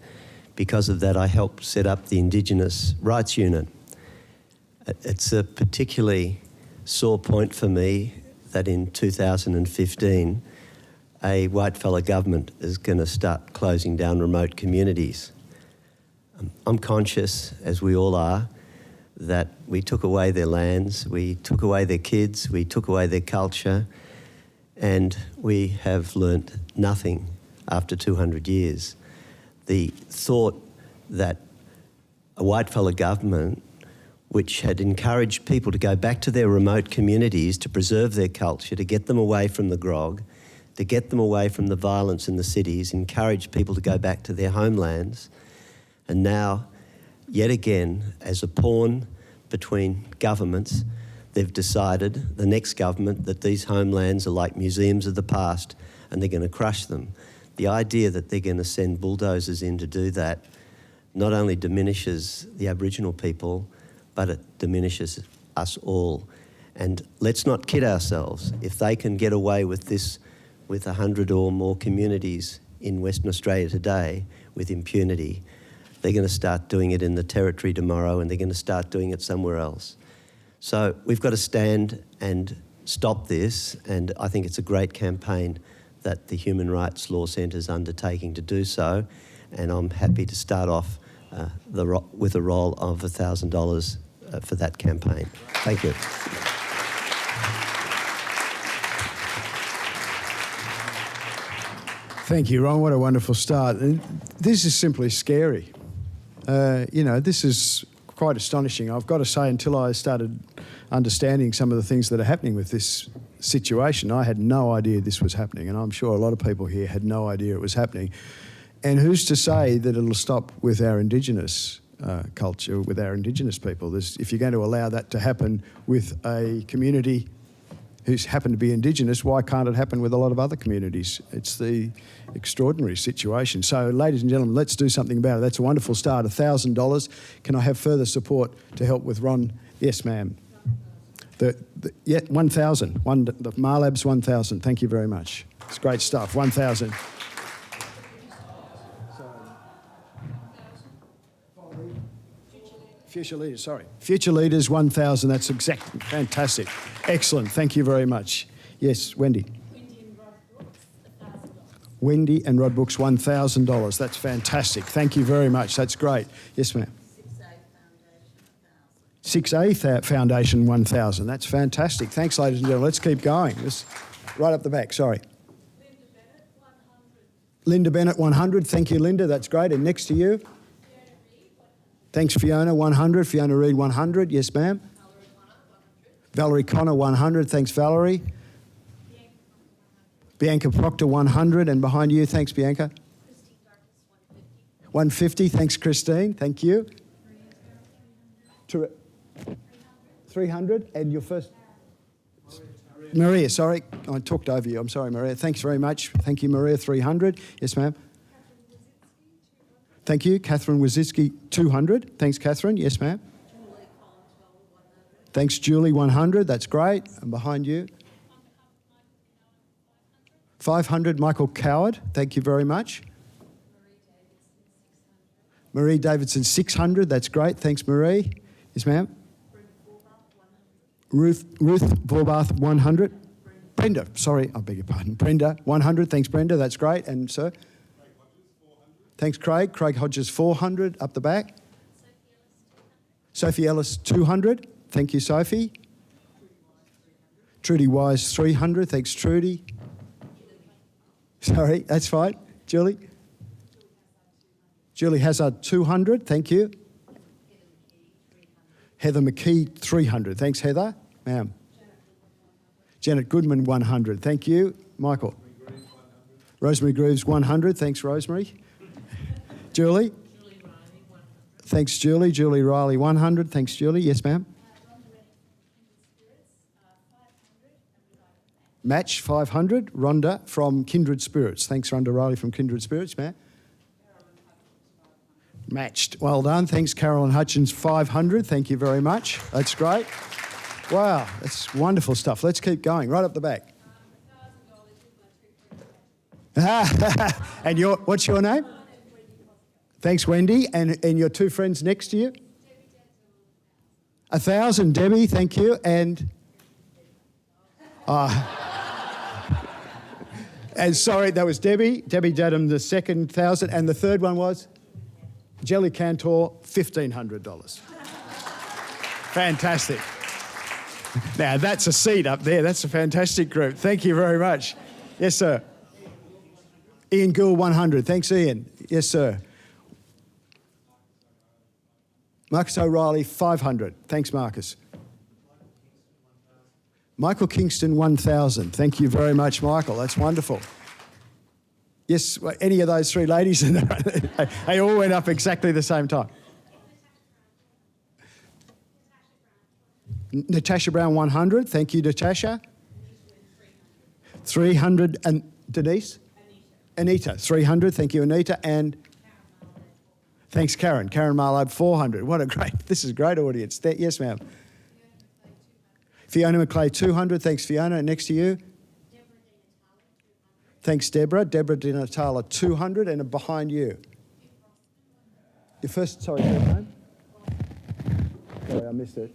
because of that, I helped set up the Indigenous Rights Unit. It's a particularly sore point for me that in 2015, a white-fella government is going to start closing down remote communities. I'm conscious, as we all are, that we took away their lands, we took away their kids, we took away their culture, and we have learnt nothing after 200 years. The thought that a white-fella government, which had encouraged people to go back to their remote communities to preserve their culture, to get them away from the grog, to get them away from the violence in the cities, encourage people to go back to their homelands. And now, yet again, as a pawn between governments, they've decided, the next government, that these homelands are like museums of the past and they're going to crush them. The idea that they're going to send bulldozers in to do that not only diminishes the Aboriginal people, but it diminishes us all. And let's not kid ourselves. If they can get away with this with 100 or more communities in Western Australia today with impunity, they're going to start doing it in the Territory tomorrow, and they're going to start doing it somewhere else. So we've got to stand and stop this, and I think it's a great campaign that the Human Rights Law Centre is undertaking to do so, and I'm happy to start off with a roll of $1,000 for that campaign. Thank you. Thank you, Ron. What a wonderful start. And this is simply scary. This is quite astonishing. I've got to say, until I started understanding some of the things that are happening with this situation, I had no idea this was happening, and I'm sure a lot of people here had no idea it was happening. And who's to say that it'll stop with our Indigenous culture, with our Indigenous people? If you're going to allow that to happen with a community who's happened to be Indigenous, why can't it happen with a lot of other communities? It's the extraordinary situation. So, ladies and gentlemen, let's do something about it. That's a wonderful start, $1,000. Can I have further support to help with Ron? Yes, ma'am. 1,000. The Marlabs 1,000. Thank you very much. It's great stuff. 1,000. Future Leaders, sorry. Future Leaders, 1,000. That's exactly fantastic. Excellent. Thank you very much. Yes, Wendy. Wendy and Rod Brooks, $1,000. That's fantastic. Thank you very much. That's great. Yes, ma'am. 6A Foundation, 1,000. That's fantastic. Thanks, ladies and gentlemen. Let's keep going. Right up the back, sorry. Linda Bennett, 100. Thank you, Linda. That's great. And next to you? Thanks, Fiona, 100. Fiona Reid, 100. Yes, ma'am. Valerie Connor, 100. Thanks, Valerie. Bianca Proctor, 100. And behind you, thanks, Bianca. 150. Thanks, Christine. Thank you. 300. And your first... Maria, sorry. I talked over you. I'm sorry, Maria. Thanks very much. Thank you, Maria. 300. Yes, ma'am. Thank you. Catherine Wazitsky, 200. Thanks, Catherine. Yes, ma'am. Thanks, Julie, 100. That's great. And behind you? 500. Michael Coward. Thank you very much. Marie Davidson, 600. That's great. Thanks, Marie. Yes, ma'am. Ruth Vorbath, 100. Brenda, sorry, I beg your pardon. Brenda, 100. Thanks, Brenda. That's great. And sir? Thanks, Craig. Craig Hodges, 400 up the back. Sophie Ellis, 200. Thank you, Sophie. Trudy Wise, 300. Thanks, Trudy. Sorry, that's fine. Julie? Julie Hazard, 200. Thank you. Heather McKee, 300. Thanks, Heather. Ma'am. Janet Goodman, 100. Thank you. Michael? Rosemary Greaves, 100. Thanks, Rosemary. Julie? Thanks, Julie. Julie Riley, 100. Thanks, Julie. Yes, ma'am. Match, 500. Rhonda from Kindred Spirits. Thanks, Rhonda Riley from Kindred Spirits, ma'am. Matched. Well done. Thanks, Carolyn Hutchins, 500. Thank you very much. That's great. Wow, that's wonderful stuff. Let's keep going. Right up the back. And what's your name? Thanks, Wendy. And your two friends next to you? 1,000, Debbie. Thank you. And and sorry, that was Debbie. Debbie Dadham, the second 1,000. And the third one was? Jelly Cantor, $1,500. Fantastic. Now, that's a seat up there. That's a fantastic group. Thank you very much. Yes, sir. Ian Gould, 100. Thanks, Ian. Yes, sir. Marcus O'Reilly, 500. Thanks, Marcus. Michael Kingston, 1,000. Thank you very much, Michael. That's wonderful. Yes, any of those three ladies? They all went up exactly the same time. Natasha Brown, 100. Thank you, Natasha. 300. And Denise? Anita, 300. Thank you, Anita. And thanks, Karen. Karen Marlowe, 400. What a great, this is a great audience. Yes, ma'am. Fiona McClay, 200. Thanks, Fiona. Next to you? Thanks, Deborah. Deborah Di Natale, 200, and behind you. Your first, sorry, third name? Sorry, I missed it.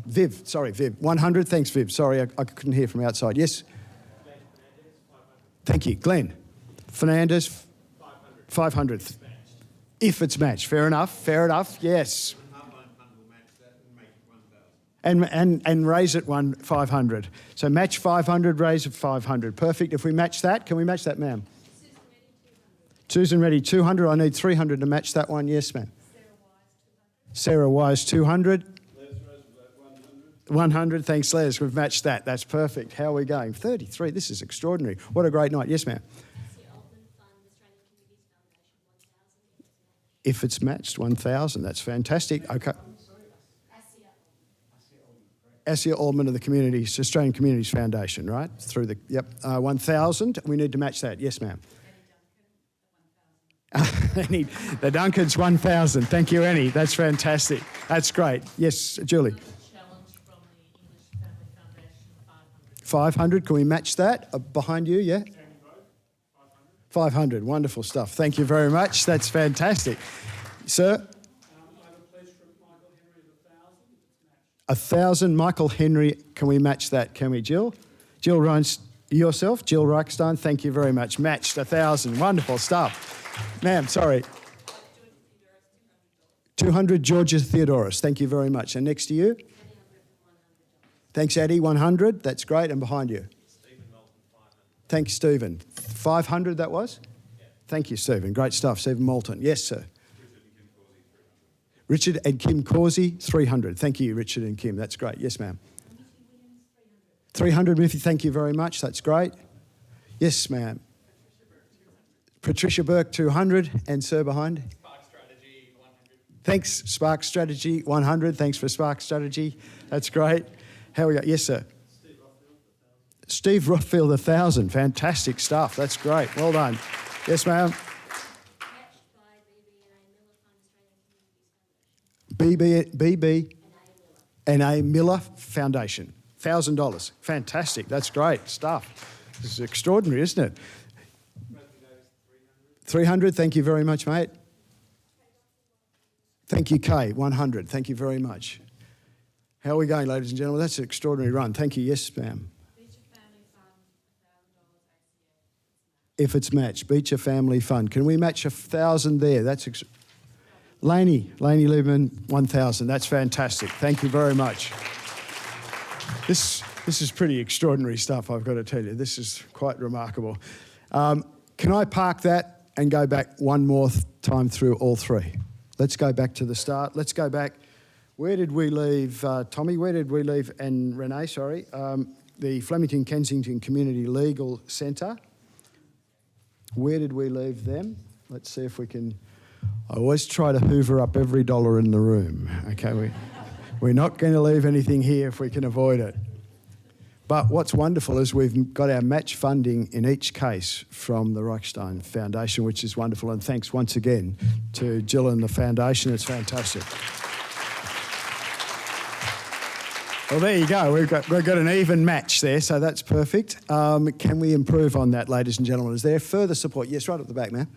Viv, sorry, Viv. 100, thanks, Viv. Sorry, I couldn't hear from outside. Yes? Thank you. Glenn. Fernandez, 500. If it's matched. Fair enough, yes. And raise it 500. So match 500, raise it 500. Perfect. If we match that, can we match that, ma'am? Susan Reddy, 200. I need 300 to match that one. Yes, ma'am. Sarah Wise, 200. 100. Thanks, Les. We've matched that. That's perfect. How are we going? 33. This is extraordinary. What a great night. Yes, ma'am. If it's matched, 1,000. That's fantastic. Okay. Assia Aldman of the Communities, Australian Communities Foundation, right? Through the, 1,000. We need to match that. Yes, ma'am. The Duncan's 1,000. Thank you, Annie. That's fantastic. That's great. Yes, Julie. 500. Can we match that? Behind you, yeah? 500. Wonderful stuff. Thank you very much. That's fantastic. Sir? 1,000. Michael Henry, can we match that? Can we, Jill? Jill Reinstein, yourself? Jill Reichstein, thank you very much. Matched 1,000. Wonderful stuff. Ma'am, sorry. 200, Georgia Theodoros. Thank you very much. And next to you? Thanks, Addie. 100. That's great. And behind you? Thanks, Stephen. 500 that was? Thank you, Stephen. Great stuff. Stephen Moulton. Yes, sir. Richard and Kim Causey, 300. Thank you, Richard and Kim. That's great. Yes, ma'am. 300, Miffy. Thank you very much. That's great. Yes, ma'am. Patricia Burke, 200. And sir, behind? Spark Strategy, 100. Thanks, Spark Strategy, 100. Thanks for Spark Strategy. That's great. How we go? Yes, sir. Steve Rothfield, 1,000. Fantastic stuff. That's great. Well done. Yes, ma'am. BB and A Miller Foundation. $1,000. Fantastic. That's great stuff. This is extraordinary, isn't it? 300. Thank you very much, mate. Thank you, Kay. 100. Thank you very much. How are we going, ladies and gentlemen? That's an extraordinary run. Thank you. Yes, ma'am. If it's matched, Beecher Family Fund. Can we match 1,000 there? That's Laney Lieberman, 1,000. That's fantastic. Thank you very much. This is pretty extraordinary stuff, I've got to tell you. This is quite remarkable. Can I park that and go back one more time through all three? Let's go back to the start. Let's go back. Where did we leave, Tommy? Where did we leave, and Renee, sorry, the Flemington Kensington Community Legal Centre. Where did we leave them? Let's see if we can... I always try to hoover up every dollar in the room, okay? We're not going to leave anything here if we can avoid it. But what's wonderful is we've got our match funding in each case from the Reichstein Foundation, which is wonderful. And thanks once again to Jill and the Foundation. It's fantastic. Well, there you go. We've got an even match there, so that's perfect. Can we improve on that, ladies and gentlemen? Is there further support? Yes, right at the back, ma'am.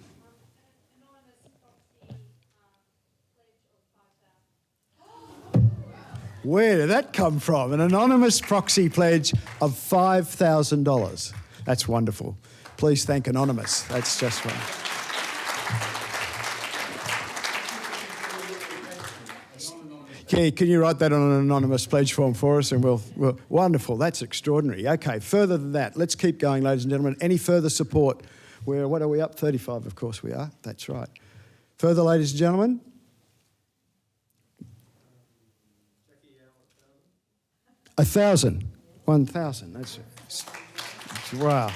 Where did that come from? An anonymous proxy pledge of $5,000. That's wonderful. Please thank Anonymous. That's just one. Can you write that on an anonymous pledge form for us? And we'll wonderful. That's extraordinary. Okay, further than that, let's keep going, ladies and gentlemen. Any further support? What are we up? 35, of course we are. That's right. Further, ladies and gentlemen. 1,000. 1,000. That's wow.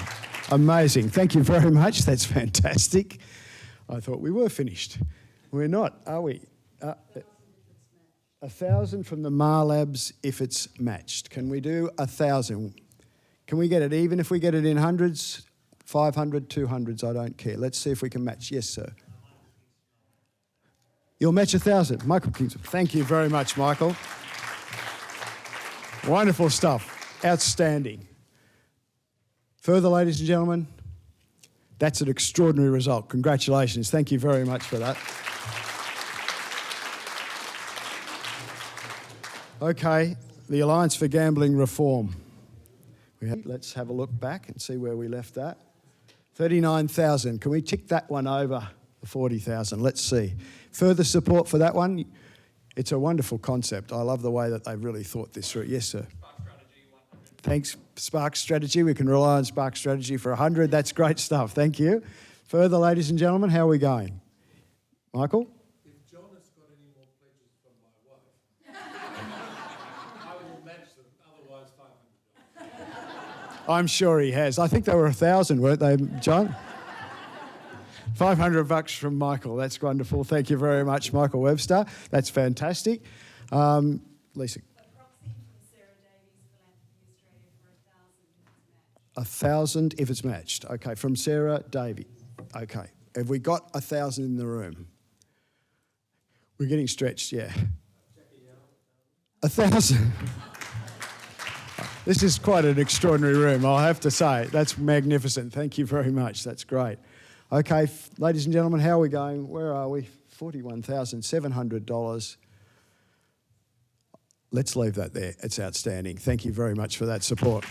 Amazing. Thank you very much. That's fantastic. I thought we were finished. We're not, are we? 1,000 from the Mar Labs if it's matched. Can we do 1,000? Can we get it even if we get it in hundreds? 500, 200s, I don't care. Let's see if we can match. Yes, sir. You'll match 1,000. Michael Kingston. Thank you very much, Michael. Wonderful stuff. Outstanding. Further, ladies and gentlemen, That's an extraordinary result. Congratulations. Thank you very much for that. Okay, the Alliance for Gambling Reform. Let's have a look back and see where we left that. 39,000. Can we tick that one over the 40,000? Let's see. Further support for that one? It's a wonderful concept. I love the way that they've really thought this through. Yes, sir. Thanks, Spark Strategy. We can rely on Spark Strategy for 100. That's great stuff. Thank you. Further, ladies and gentlemen, how are we going? Michael? If John has got any more pledges from my wife, I will match them, otherwise $500. I'm sure he has. I think they were 1,000, weren't they, John? $500 from Michael. That's wonderful. Thank you very much, Michael Webster. That's fantastic. Lisa. 1,000 if it's matched. Okay, from Sarah Davey. Okay. Have we got 1,000 in the room? We're getting stretched, yeah. 1,000. This is quite an extraordinary room, I'll have to say. That's magnificent. Thank you very much. That's great. Okay, ladies and gentlemen, how are we going? Where are we? $41,700. Let's leave that there. It's outstanding. Thank you very much for that support.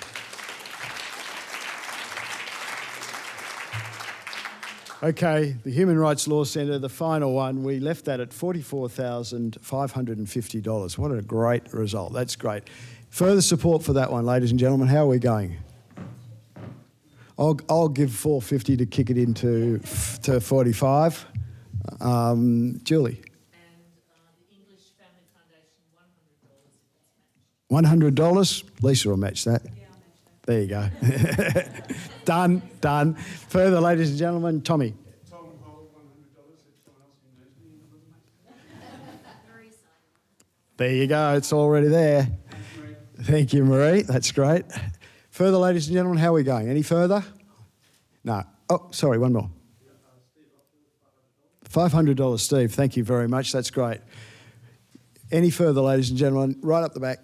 Okay, the Human Rights Law Centre, the final one, we left that at $44,550. What a great result. That's great. Further support for that one, ladies and gentlemen. How are we going? I'll give $450 to kick it into to 45. Julie? $100. Lisa will match that. There you go. Done. Further, ladies and gentlemen, Tommy. There you go. It's already there. Thank you, Marie. That's great. Further, ladies and gentlemen, how are we going? Any further? No. Oh, sorry, one more. $500, Steve. Thank you very much. That's great. Any further, ladies and gentlemen? Right up the back.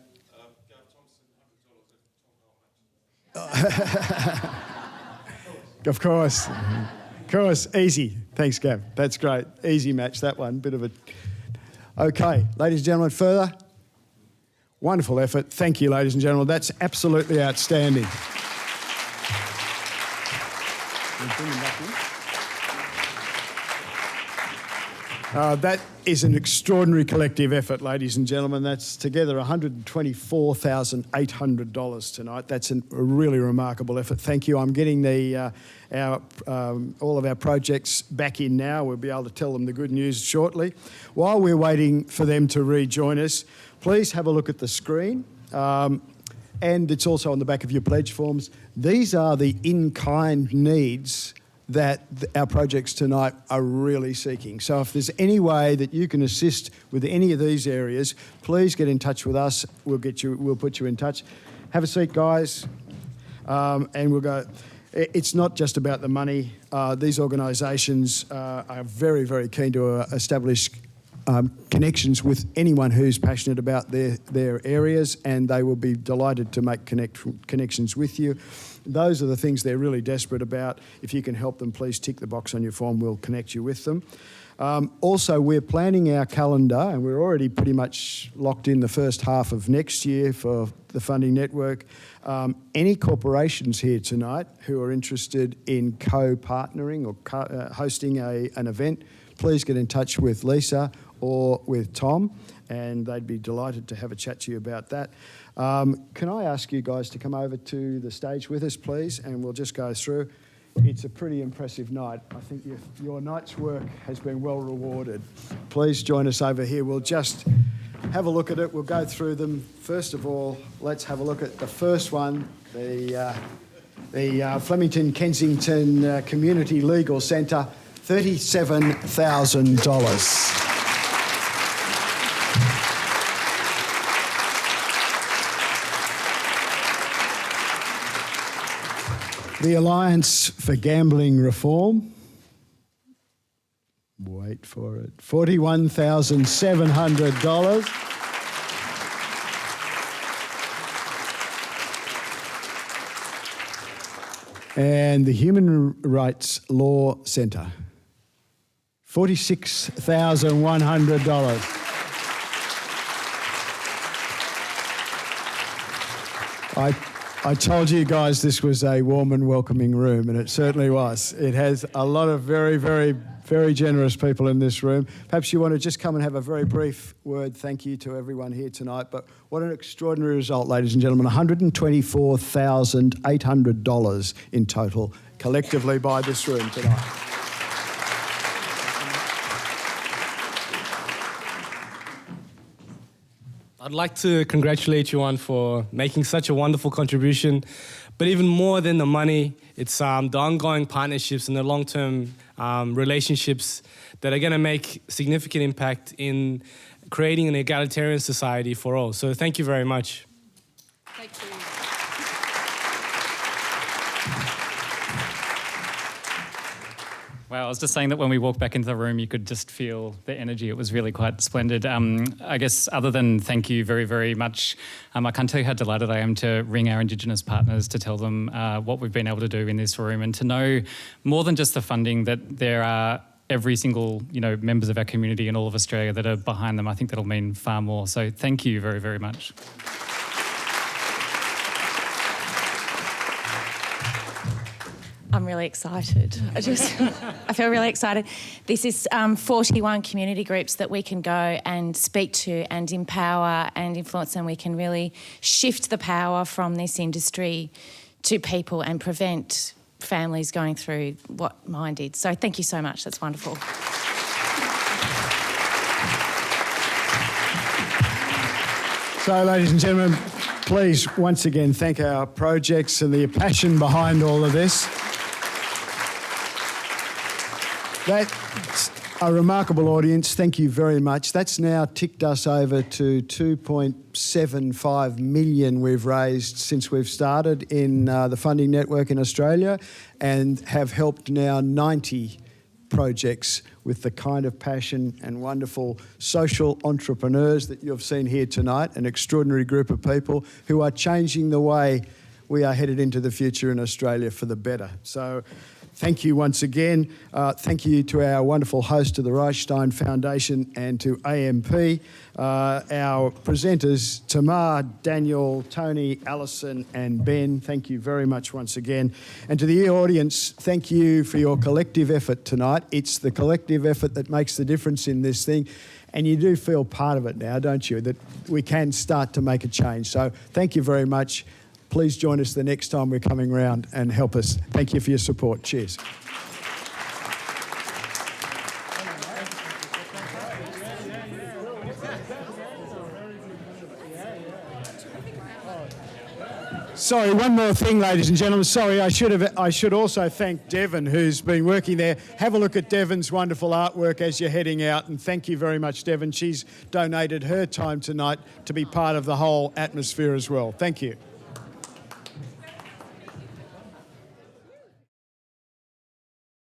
Of course. Easy. Thanks, Gav. That's great. Easy match, that one. Bit of a... Okay, ladies and gentlemen, further. Wonderful effort. Thank you, ladies and gentlemen. That's absolutely outstanding. That is an extraordinary collective effort, ladies and gentlemen. That's together $124,800 tonight. That's a really remarkable effort. Thank you. I'm getting all of our projects back in now. We'll be able to tell them the good news shortly. While we're waiting for them to rejoin us, please have a look at the screen. And it's also on the back of your pledge forms. These are the in-kind needs that our projects tonight are really seeking. So if there's any way that you can assist with any of these areas, please get in touch with us. We'll put you in touch. Have a seat, guys, and we'll go. It's not just about the money. These organisations are very, very keen to establish connections with anyone who's passionate about their areas, and they will be delighted to make connections with you. Those are the things they're really desperate about. If you can help them, please tick the box on your form. We'll connect you with them. Also, we're planning our calendar, and we're already pretty much locked in the first half of next year for the funding network. Any corporations here tonight who are interested in co-partnering or hosting an event, please get in touch with Lisa or with Tom, and they'd be delighted to have a chat to you about that. Can I ask you guys to come over to the stage with us, please, and we'll just go through. It's a pretty impressive night. I think your night's work has been well rewarded. Please join us over here. We'll just have a look at it. We'll go through them. First of all, let's have a look at the first one, the Flemington Kensington Community Legal Centre, $37,000. The Alliance for Gambling Reform, wait for it, $41,700. And the Human Rights Law Centre, $46,100. I told you guys this was a warm and welcoming room, and it certainly was. It has a lot of very, very, very generous people in this room. Perhaps you want to just come and have a very brief word thank you to everyone here tonight. But what an extraordinary result, ladies and gentlemen. $124,800 in total, collectively by this room tonight. I'd like to congratulate you on for making such a wonderful contribution. But even more than the money, it's the ongoing partnerships and the long-term relationships that are going to make significant impact in creating an egalitarian society for all. So thank you very much. Thank you. Wow, I was just saying that when we walked back into the room, you could just feel the energy. It was really quite splendid. I guess other than thank you very, very much, I can't tell you how delighted I am to ring our Indigenous partners to tell them what we've been able to do in this room, and to know more than just the funding, that there are every single, members of our community and all of Australia that are behind them. I think that'll mean far more. So thank you very, very much. I'm really excited. I feel really excited. This is 41 community groups that we can go and speak to and empower and influence, and we can really shift the power from this industry to people and prevent families going through what mine did. So thank you so much. That's wonderful. So, ladies and gentlemen, please once again thank our projects and the passion behind all of this. That's a remarkable audience. Thank you very much. That's now ticked us over to 2.75 million we've raised since we've started in the funding network in Australia, and have helped now 90 projects with the kind of passion and wonderful social entrepreneurs that you've seen here tonight, an extraordinary group of people who are changing the way we are headed into the future in Australia for the better. So thank you once again. Thank you to our wonderful host of the Reichstein Foundation and to AMP, our presenters, Tamar, Daniel, Tony, Alison and Ben. Thank you very much once again. And to the audience, thank you for your collective effort tonight. It's the collective effort that makes the difference in this thing. And you do feel part of it now, don't you, that we can start to make a change. So thank you very much. Please join us the next time we're coming round and help us. Thank you for your support. Cheers. Sorry, one more thing, ladies and gentlemen. Sorry, I should also thank Devon, who's been working there. Have a look at Devon's wonderful artwork as you're heading out, and thank you very much, Devon. She's donated her time tonight to be part of the whole atmosphere as well. Thank you.